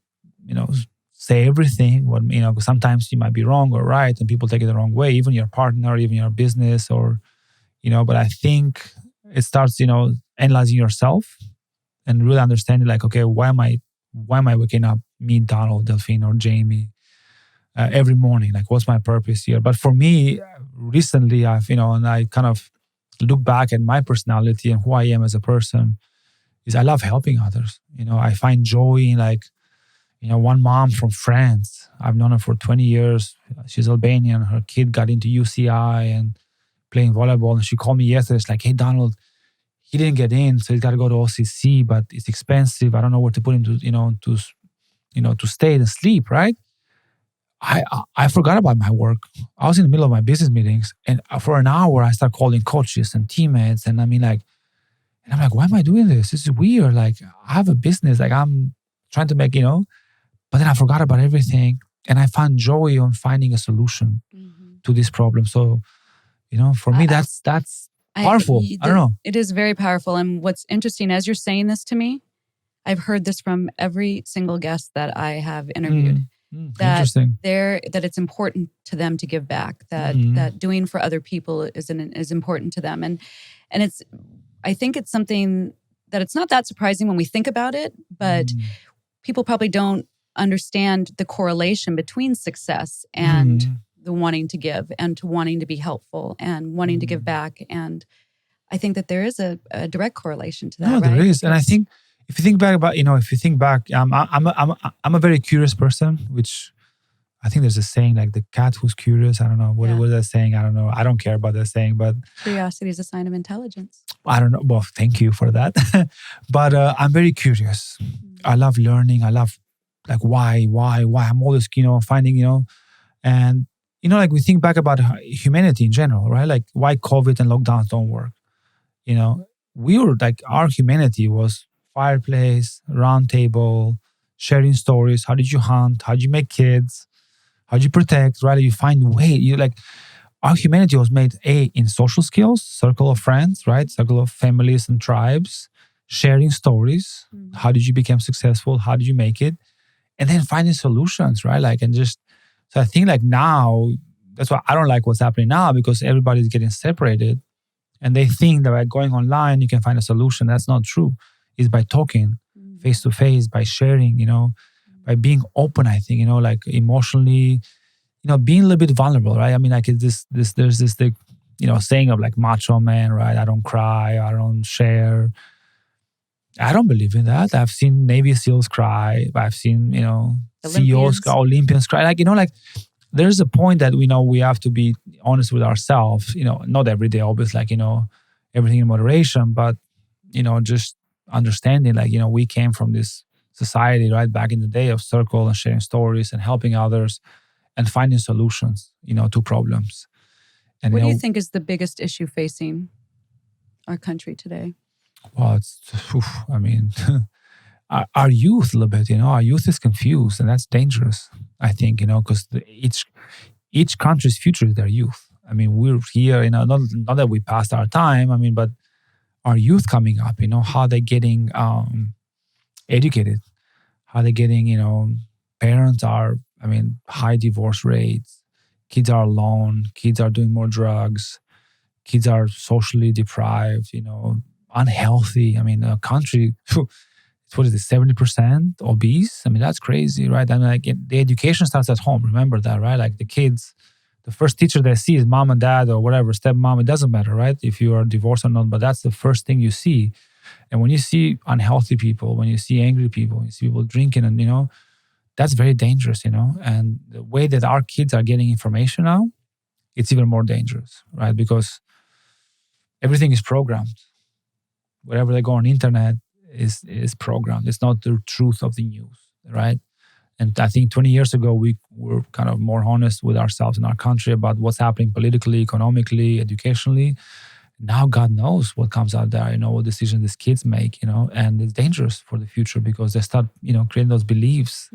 to, say everything. Because sometimes you might be wrong or right, and people take it the wrong way. Even your partner, even your business, or But I think it starts, analyzing yourself and really understanding, like, okay, why am I waking up, me, Donald, Delphine, or Jamie, every morning? Like, what's my purpose here? But for me, recently, and I kind of look back at my personality and who I am as a person, is I love helping others. I find joy in, like, one mom from France. I've known her for 20 years. She's Albanian. Her kid got into UCI and playing volleyball, and she called me yesterday. It's like, hey, Donald, he didn't get in, so he's got to go to OCC, but it's expensive. I don't know where to put him to stay and sleep, right? I forgot about my work. I was in the middle of my business meetings, and for an hour, I start calling coaches and teammates, and I'm like, why am I doing this? This is weird. Like, I have a business, like I'm trying to make, but then I forgot about everything, and I found joy on finding a solution to this problem. So, for me, that's powerful. I don't know. It is very powerful. And what's interesting, as you're saying this to me, I've heard this from every single guest that I have interviewed. Interesting. That it's important to them to give back. That doing for other people is important to them. And I think it's something that it's not that surprising when we think about it, but people probably don't understand the correlation between success and the wanting to give and to wanting to be helpful and wanting to give back. And I think that there is a direct correlation to that. No, right? there is. And I think if you think back about, I'm a very curious person, which I think there's a saying like the cat who's curious. I don't know. What is that saying? I don't know. I don't care about that saying, but curiosity is a sign of intelligence. I don't know. Well, thank you for that. But I'm very curious. I love learning. I love like why. I'm always, finding, and like we think back about humanity in general, right? Like why COVID and lockdowns don't work. We were like, our humanity was fireplace, round table, sharing stories. How did you hunt? How did you make kids? How did you protect? Right? You find way. Our humanity was made in social skills, circle of friends, right? Circle of families and tribes, sharing stories. How did you become successful? How did you make it? And then finding solutions, right? Like, and just, so I think like now, that's why I don't like what's happening now, because everybody's getting separated and they think that by going online, you can find a solution. That's not true. It's by talking face to face, by sharing, by being open, I think, like emotionally, being a little bit vulnerable, right? I mean, like there's this saying of like macho man, right? I don't cry, I don't share. I don't believe in that. I've seen Navy SEALs cry. I've seen, CEOs, Olympians cry. Like, there's a point that, we have to be honest with ourselves, not every day, always like, everything in moderation, but, just understanding like, we came from this society, right? Back in the day of circle and sharing stories and helping others and finding solutions, to problems. And what do you think is the biggest issue facing our country today? Well, our youth a little bit, our youth is confused, and that's dangerous, I think, because each country's future is their youth. I mean, we're here, not that we passed our time, but our youth coming up, how they're getting educated, how they're getting, parents are, high divorce rates, kids are alone, kids are doing more drugs, kids are socially deprived, unhealthy. A country, what is it, 70% obese? That's crazy, right? The education starts at home. Remember that, right? Like the kids, the first teacher they see is mom and dad or whatever, stepmom. It doesn't matter, right? If you are divorced or not, but that's the first thing you see. And when you see unhealthy people, when you see angry people, when you see people drinking, and that's very dangerous, And the way that our kids are getting information now, it's even more dangerous, right? Because everything is programmed. Wherever they go on the internet is programmed. It's not the truth of the news, right? And I think 20 years ago, we were kind of more honest with ourselves in our country about what's happening politically, economically, educationally. Now God knows what comes out there, what decisions these kids make, and it's dangerous for the future because they start, creating those beliefs,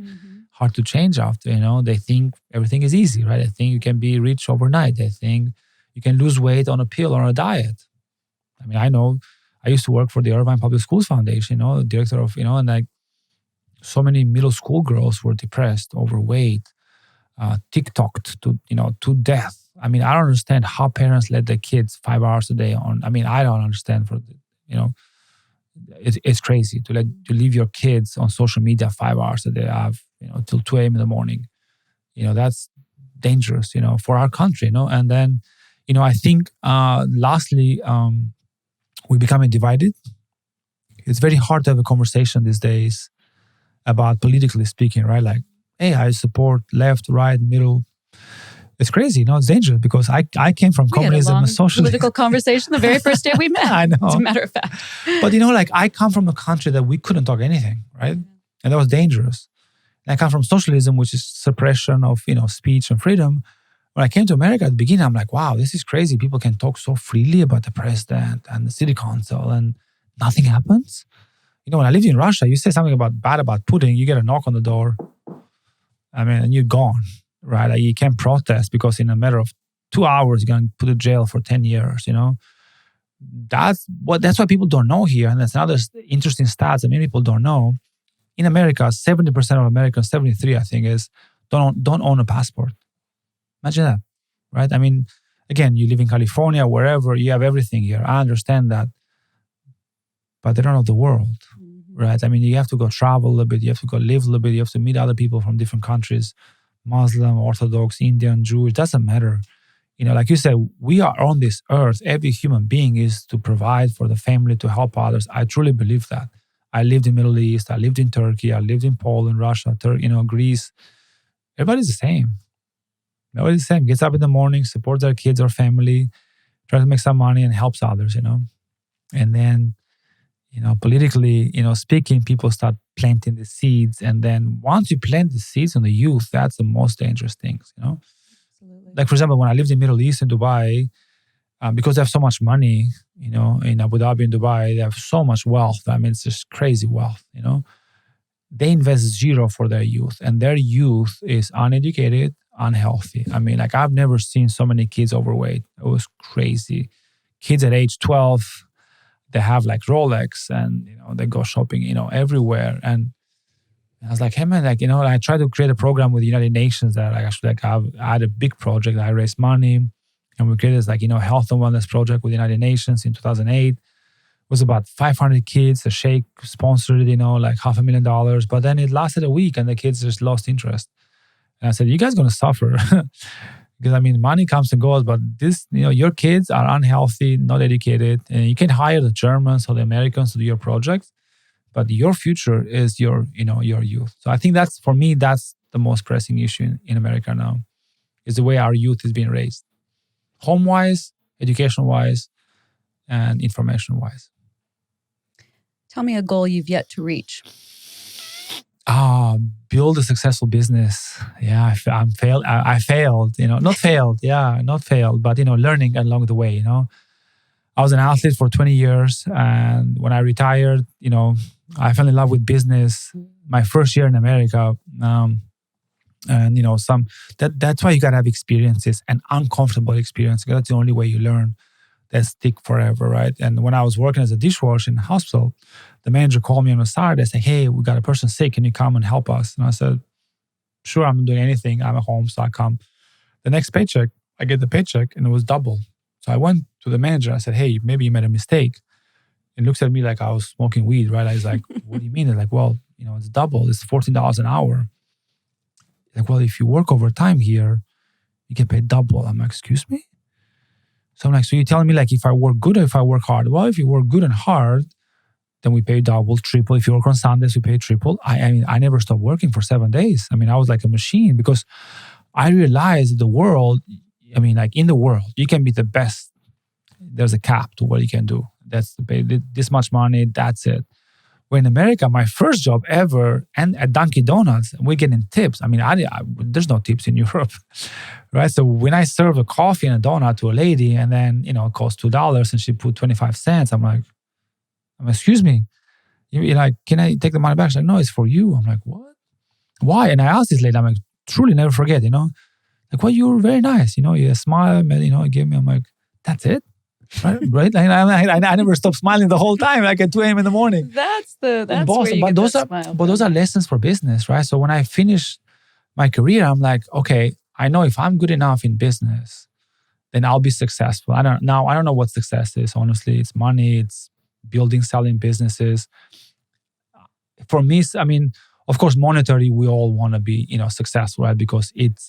hard to change after, they think everything is easy, right? They think you can be rich overnight. They think you can lose weight on a pill or on a diet. I know I used to work for the Irvine Public Schools Foundation, director of, and like so many middle school girls were depressed, overweight, TikToked to death. I don't understand how parents let their kids 5 hours a day on. I don't understand it's crazy to leave your kids on social media 5 hours a day, till 2 a.m. in the morning. That's dangerous, for our country, And then, I think, lastly, we're becoming divided. It's very hard to have a conversation these days about politically speaking, right? Like, hey, I support left, right, middle. It's crazy, it's dangerous because I came from communism and socialism. Political conversation the very first day we met. I know. As a matter of fact. But I come from a country that we couldn't talk anything, right? And that was dangerous. And I come from socialism, which is suppression of, speech and freedom. When I came to America at the beginning, I'm like, wow, this is crazy. People can talk so freely about the president and the city council and nothing happens. When I lived in Russia, you say something bad about Putin, you get a knock on the door. And you're gone, right? Like, you can't protest because in a matter of 2 hours, you're going to put in jail for 10 years, That's what people don't know here. And that's another interesting stats that many people don't know. In America, 70% of Americans, 73, I think, don't own a passport. Imagine that, right? Again, you live in California, wherever, you have everything here. I understand that. But they don't know the world, right? You have to go travel a little bit. You have to go live a little bit. You have to meet other people from different countries, Muslim, Orthodox, Indian, Jewish, doesn't matter. Like you said, we are on this earth. Every human being is to provide for the family, to help others. I truly believe that. I lived in the Middle East. I lived in Turkey. I lived in Poland, Russia, Greece. Everybody's the same. Everybody's the same. Gets up in the morning, supports their kids or family, tries to make some money and helps others, And then, politically, speaking, people start planting the seeds. And then once you plant the seeds on the youth, that's the most dangerous things, Absolutely. Like, for example, when I lived in Middle East in Dubai, because they have so much money, in Abu Dhabi and Dubai, they have so much wealth. It's just crazy wealth, They invest zero for their youth. And their youth is uneducated, unhealthy. I've never seen so many kids overweight. It was crazy. Kids at age 12, they have like Rolex and, they go shopping, everywhere. And I was like, hey man, I tried to create a program with the United Nations that I had a big project. I raised money and we created this health and wellness project with the United Nations in 2008. It was about 500 kids. The sheikh sponsored it, like $500,000. But then it lasted a week and the kids just lost interest. And I said, you guys going to suffer. Because money comes and goes, but this, your kids are unhealthy, not educated, and you can hire the Germans or the Americans to do your projects, but your future is your youth. So I think that's the most pressing issue in America now, is the way our youth is being raised, home-wise, education-wise, and information-wise. Tell me a goal you've yet to reach. Build a successful business. Yeah, I'm failed. I failed. Not failed. Yeah, not failed, but learning along the way. I was an athlete for 20 years, and when I retired, I fell in love with business. My first year in America, and that's why you gotta have experiences and uncomfortable experiences. That's the only way you learn. That stick forever, right? And when I was working as a dishwasher in the hospital, the manager called me on the side. They said, "Hey, we got a person sick. Can you come and help us?" And I said, "Sure, I'm not doing anything. I'm at home, so I come." The next paycheck, I get the paycheck, and it was double. So I went to the manager. I said, "Hey, maybe you made a mistake." He looks at me like I was smoking weed, right? I was like, "What do you mean?" They're like, "Well, it's double. It's $14 an hour." Like, "Well, if you work overtime here, you get paid double." I'm like, "Excuse me?" So I'm like, "So you're telling me like if I work good or if I work hard?" "Well, if you work good and hard, then we pay double, triple. If you work on Sundays, we pay triple." I mean, I never stopped working for 7 days. I mean, I was like a machine because I realized the world, like in the world, you can be the best. There's a cap to what you can do. That's this much money, that's it. When in America, my first job ever, and at Dunkin' Donuts, we're getting tips. I mean, there's no tips in Europe, right? So when I serve a coffee and a donut to a lady, and then it costs $2, and she put 25 cents, I'm like, "Excuse me, you're like, can I take the money back?" She's like, "No, it's for you." I'm like, "What? Why?" And I asked this lady, I'm like, truly never forget, like, "Well, you were very nice, you smile, you gave me." I'm like, "That's it." Right? I never stopped smiling the whole time, like at 2 a.m. in the morning. That's where you but get that smile. But those are lessons for business, right? So when I finished my career, I'm like, okay, I know if I'm good enough in business, then I'll be successful. I don't know what success is. Honestly, it's money, it's building, selling businesses. For me, of course, monetary, we all want to be, successful, right? Because it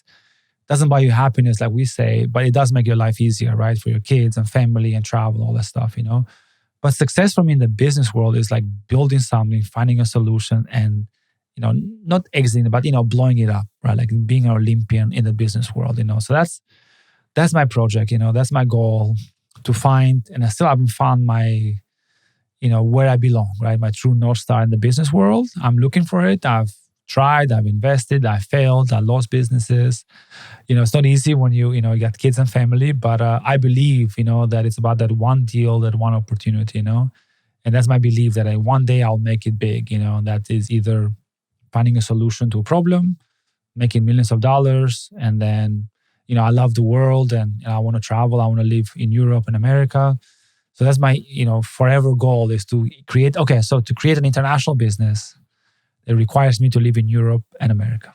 doesn't buy you happiness, like we say, but it does make your life easier, right? For your kids and family and travel, all that stuff, But success for me in the business world is like building something, finding a solution, and not exiting, but blowing it up, right? Like being an Olympian in the business world, So that's my project, that's my goal, to find, and I still haven't found my, where I belong, right? My true North Star in the business world. I'm looking for it. I've tried, I've invested, I failed, I lost businesses. It's not easy when you got kids and family, but I believe, that it's about that one deal, that one opportunity, And that's my belief that one day I'll make it big, That is either finding a solution to a problem, making millions of dollars, and then, I love the world, and I want to travel. I want to live in Europe and America. So that's my, forever goal, is to create an international business. It requires me to live in Europe and America.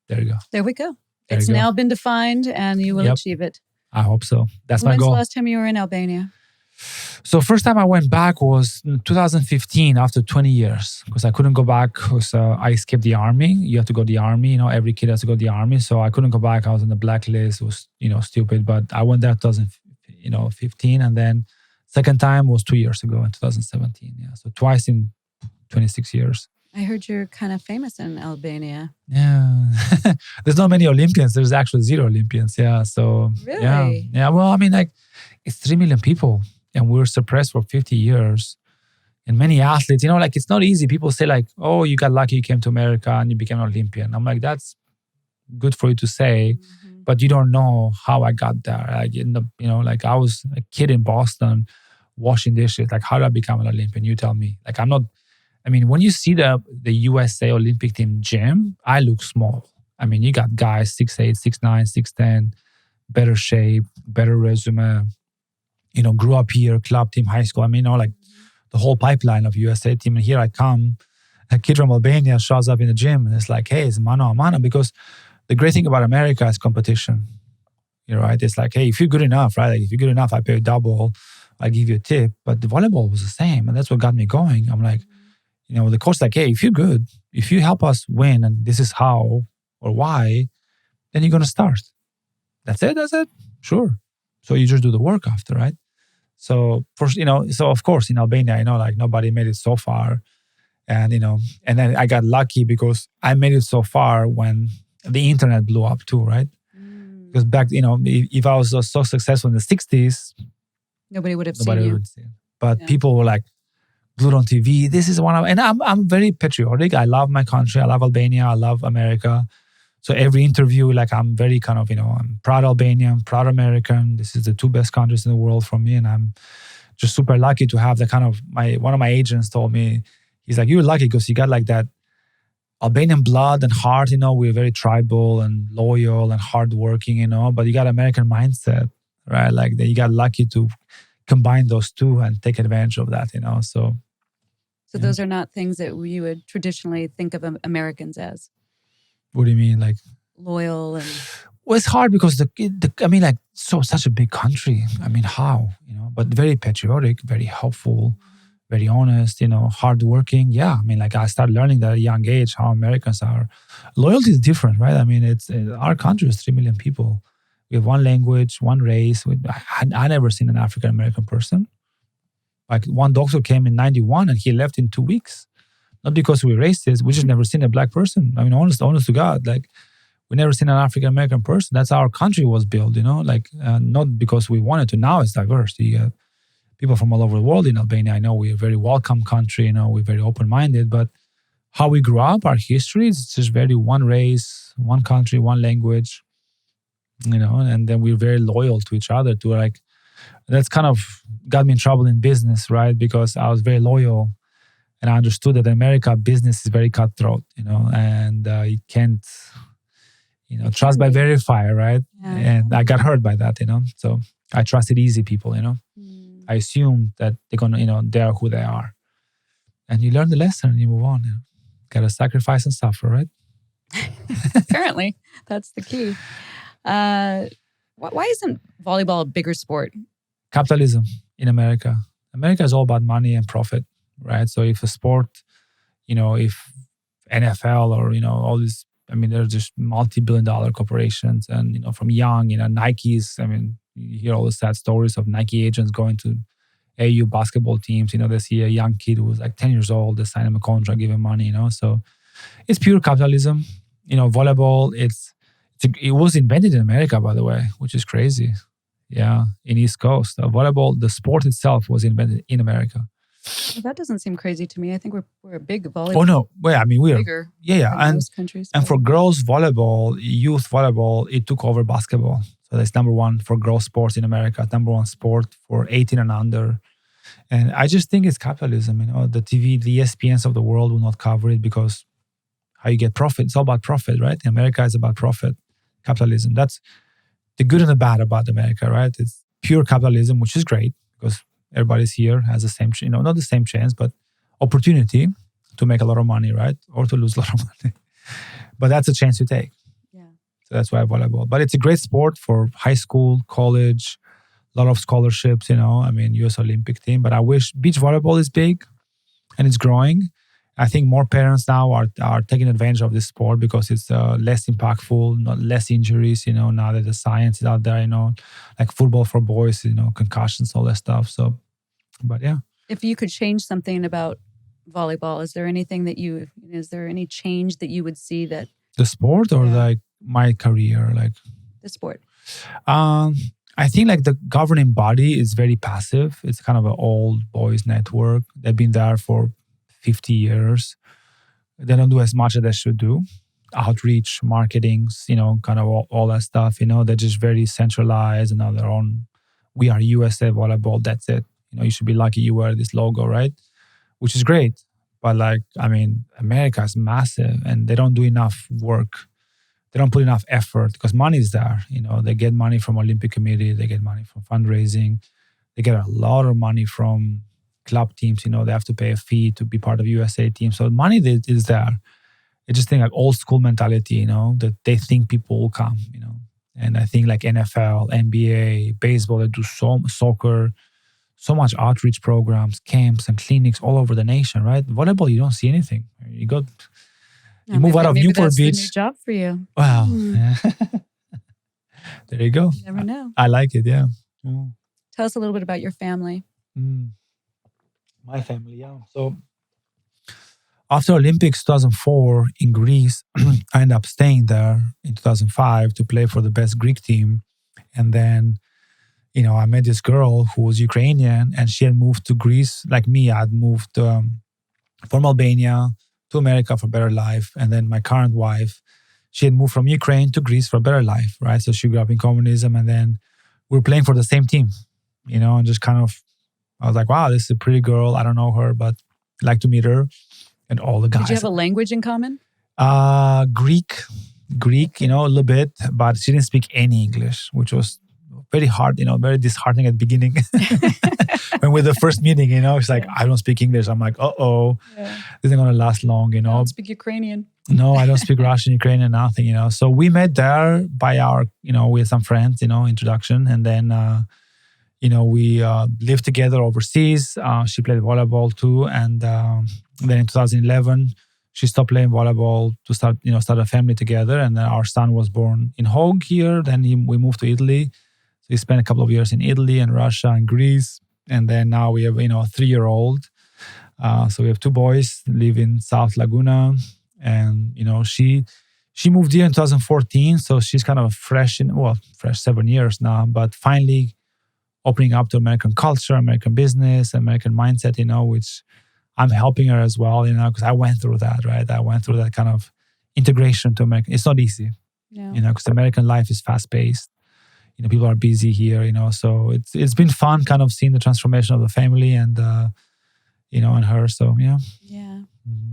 There you go. There we go. It's now been defined, and you will achieve it. I hope so. That's my goal. When's the last time you were in Albania? So first time I went back was in 2015, after 20 years, because I couldn't go back because I escaped the army. You have to go to the army. Every kid has to go to the army. So I couldn't go back. I was on the blacklist. It was, stupid. But I went there 2015, and then second time was 2 years ago in 2017. Yeah, so twice in 26 years. I heard you're kind of famous in Albania. Yeah. There's not many Olympians. There's actually 0 Olympians. Yeah. So, really? Yeah. Well, it's 3 million people, and we were suppressed for 50 years. And many athletes, it's not easy. People say like, "Oh, you got lucky, you came to America and you became an Olympian." I'm like, that's good for you to say, but you don't know how I got there. I was a kid in Boston washing dishes. Like, how did I become an Olympian? You tell me. Like, when you see the USA Olympic team gym, I look small. You got guys 6'8", 6'9", 6'10", better shape, better resume, grew up here, club team, high school. The whole pipeline of USA team. And here I come, a kid from Albania shows up in the gym, and it's like, hey, it's mano a mano. Because the great thing about America is competition. Right? It's like, hey, if you're good enough, right? Like, if you're good enough, I pay you double, I give you a tip. But the volleyball was the same, and that's what got me going. I'm like, the coach like, hey, if you're good, if you help us win, and this is how or why, then you're going to start. That's it? Sure. So you just do the work after, right? So, so of course in Albania, nobody made it so far. And, and then I got lucky because I made it so far when the internet blew up too, right? Because back, if I was so successful in the 60s, nobody would have seen you. But people were like glued on TV. This is one of, and I'm very patriotic. I love my country. I love Albania. I love America. So every interview, like I'm very kind of, I'm proud Albanian, proud American. This is the two best countries in the world for me. And I'm just super lucky to have the kind of, one of my agents told me, he's like, you're lucky because you got like that Albanian blood and heart, we're very tribal and loyal and hardworking, but you got American mindset, right? Like you got lucky to combine those two and take advantage of that, So those are not things that you would traditionally think of Americans as. What do you mean? Like loyal and... Well, it's hard because such a big country. I mean, how, but very patriotic, very helpful, very honest, hardworking. Yeah. I mean, like I started learning that at a young age, how Americans are. Loyalty is different, right? I mean, our country is 3 million people. We have one language, one race. I never seen an African-American person. Like one doctor came in 91 and he left in 2 weeks. Not because we're racist, we just never seen a black person. I mean, honest to God, like we never seen an African-American person. That's how our country was built, not because we wanted to. Now it's diverse. You have people from all over the world in Albania. I know we're a very welcome country, we're very open-minded, but how we grew up, our history is just very one race, one country, one language, and then we're very loyal to each other that's kind of got me in trouble in business, right? Because I was very loyal. And I understood that in America, business is very cutthroat, and you can't, trust by verify, right? Yeah. And I got hurt by that, So I trusted easy people, I assumed that they're gonna, they are who they are. And you learn the lesson and you move on. Gotta sacrifice and suffer, right? Apparently, that's the key. Why isn't volleyball a bigger sport? Capitalism in America. America is all about money and profit. Right. So if a sport, if NFL or, all these, I mean, they're just multi-billion-dollar corporations and, from young, Nike's, I mean, you hear all the sad stories of Nike agents going to AU basketball teams. They see a young kid who was like 10 years old, they sign him a contract, give him money, So it's pure capitalism. Volleyball, it was invented in America, by the way, which is crazy. Yeah. In East Coast. Volleyball, the sport itself was invented in America. Well, that doesn't seem crazy to me. I think we're a big volleyball. Oh no, well, I mean we are bigger. Yeah, than most countries. And for girls volleyball, youth volleyball, it took over basketball. So that's number one for girls sports in America. Number one sport for 18 and under. And I just think it's capitalism. The TV, the ESPNs of the world will not cover it because how you get profit. It's all about profit, right? In America is about profit, capitalism. That's the good and the bad about America, right? It's pure capitalism, which is great because everybody's here has the same, not the same chance, but opportunity to make a lot of money, right? Or to lose a lot of money. But that's a chance you take. Yeah. So that's why volleyball. But it's a great sport for high school, college, a lot of scholarships, I mean, US Olympic team. But I wish beach volleyball is big and it's growing. I think more parents now are taking advantage of this sport because it's less impactful, less injuries, now that the science is out there, like football for boys, concussions, all that stuff. So, but yeah. If you could change something about volleyball, is there any change that you would see that? The sport or like my career? Like the sport. I think like the governing body is very passive. It's kind of an old boys network. They've been there for 50 years. They don't do as much as they should do. Outreach, marketings, kind of all that stuff. They're just very centralized and on their own. We are USA Volleyball. That's it. You should be lucky you wear this logo, right? Which is great. But America is massive and they don't do enough work. They don't put enough effort because money is there. They get money from Olympic Committee. They get money from fundraising. They get a lot of money from club teams. They have to pay a fee to be part of USA team. So money is there. I just think like old school mentality, that they think people will come, And I think like NFL, NBA, baseball, they do soccer, so much outreach programs, camps and clinics all over the nation, right? Volleyball, you don't see anything. You move out of Newport Beach. That's the new job for you. Wow. Yeah. There you go. You never know. I like it, yeah. Tell us a little bit about your family. My family, yeah. So after Olympics 2004 in Greece, I ended up staying there in 2005 to play for the best Greek team. And then I met this girl who was Ukrainian, and she had moved to Greece like me. I'd moved from Albania to America for a better life. And then my current wife, she had moved from Ukraine to Greece for a better life, right? So she grew up in communism, and then we were playing for the same team, and just kind of, I was like, wow, this is a pretty girl. I don't know her, but I'd like to meet her. And all the guys. Did you have a language in common? Greek, a little bit, but she didn't speak any English, which was very hard, very disheartening at the beginning. When with the first meeting, it's like, I don't speak English. I'm like, this isn't going to last long, I don't speak Ukrainian. No, I don't speak Russian, Ukrainian, nothing, So we met there by our, we had some friends, introduction. And then, we lived together overseas. She played volleyball too. And then in 2011, she stopped playing volleyball to start a family together. And then our son was born in Hague here. Then we moved to Italy. So he spent a couple of years in Italy and Russia and Greece. And then now we have, a 3-year-old. So we have 2 boys, live in South Laguna. And, she moved here in 2014. So she's kind of fresh 7 years now, but finally opening up to American culture, American business, American mindset, which I'm helping her as well, because I went through that, right? I went through that kind of integration to American. It's not easy, because American life is fast-paced. People are busy here, so it's been fun kind of seeing the transformation of the family and, and her. So, yeah. Yeah.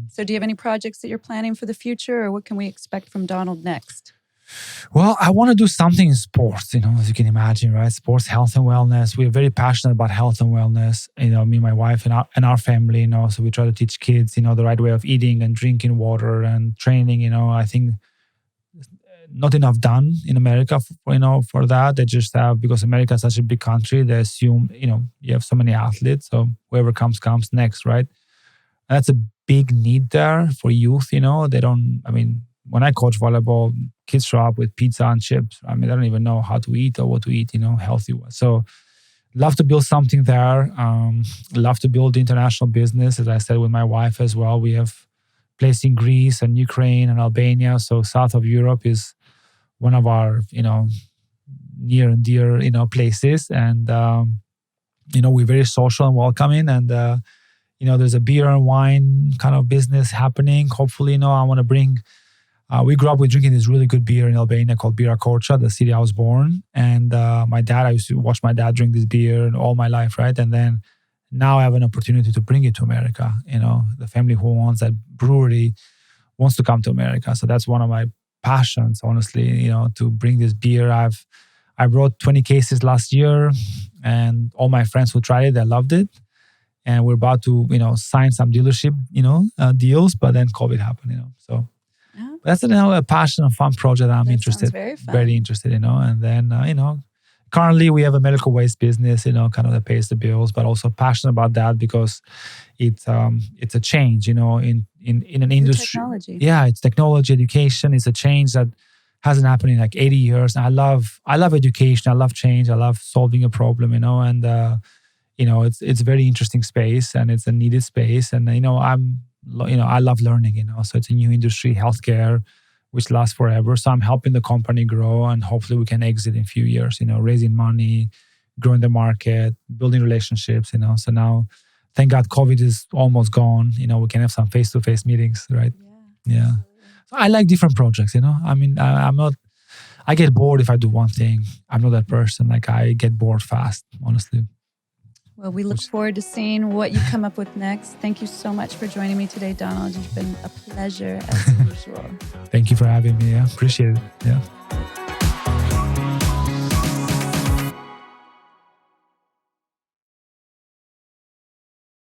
So do you have any projects that you're planning for the future, or what can we expect from Donald next? Well, I want to do something in sports, as you can imagine, right? Sports, health and wellness. We're very passionate about health and wellness, me, my wife and our family, so we try to teach kids, the right way of eating and drinking water and training, I think not enough done in America, for that. They just have, because America is such a big country, they assume, you have so many athletes, so whoever comes next, right? And that's a big need there for youth, they don't, when I coach volleyball, kids show up with pizza and chips. They don't even know how to eat or what to eat, healthy. So love to build something there. Love to build international business, as I said, with my wife as well. We have place in Greece and Ukraine and Albania. So south of Europe is one of our, near and dear, places. And, we're very social and welcoming. And, there's a beer and wine kind of business happening. Hopefully, I want to bring... we grew up with drinking this really good beer in Albania called Bira Korça, the city I was born. And I used to watch my dad drink this beer all my life, right? And then now I have an opportunity to bring it to America. The family who owns that brewery wants to come to America. So that's one of my passions, honestly, to bring this beer. I brought 20 cases last year, and all my friends who tried it, they loved it. And we're about to, sign some dealership, deals, but then COVID happened, So that's a passion and fun project that I'm very interested, And then, currently we have a medical waste business, kind of that pays the bills, but also passionate about that because it's a change, in an industry. Technology. Yeah, it's technology, education. It's a change that hasn't happened in like 80 years. And I love education. I love change. I love solving a problem, and it's a very interesting space, and it's a needed space. And I love learning, so it's a new industry, healthcare, which lasts forever. So I'm helping the company grow, and hopefully we can exit in a few years, raising money, growing the market, building relationships, So now, thank God, COVID is almost gone. We can have some face-to-face meetings, right? Yeah. So I like different projects, I get bored if I do one thing. I'm not that person. Like, I get bored fast, honestly. Well, we look forward to seeing what you come up with next. Thank you so much for joining me today, Donald. It's been a pleasure as usual. Thank you for having me. Yeah, appreciate it. Yeah.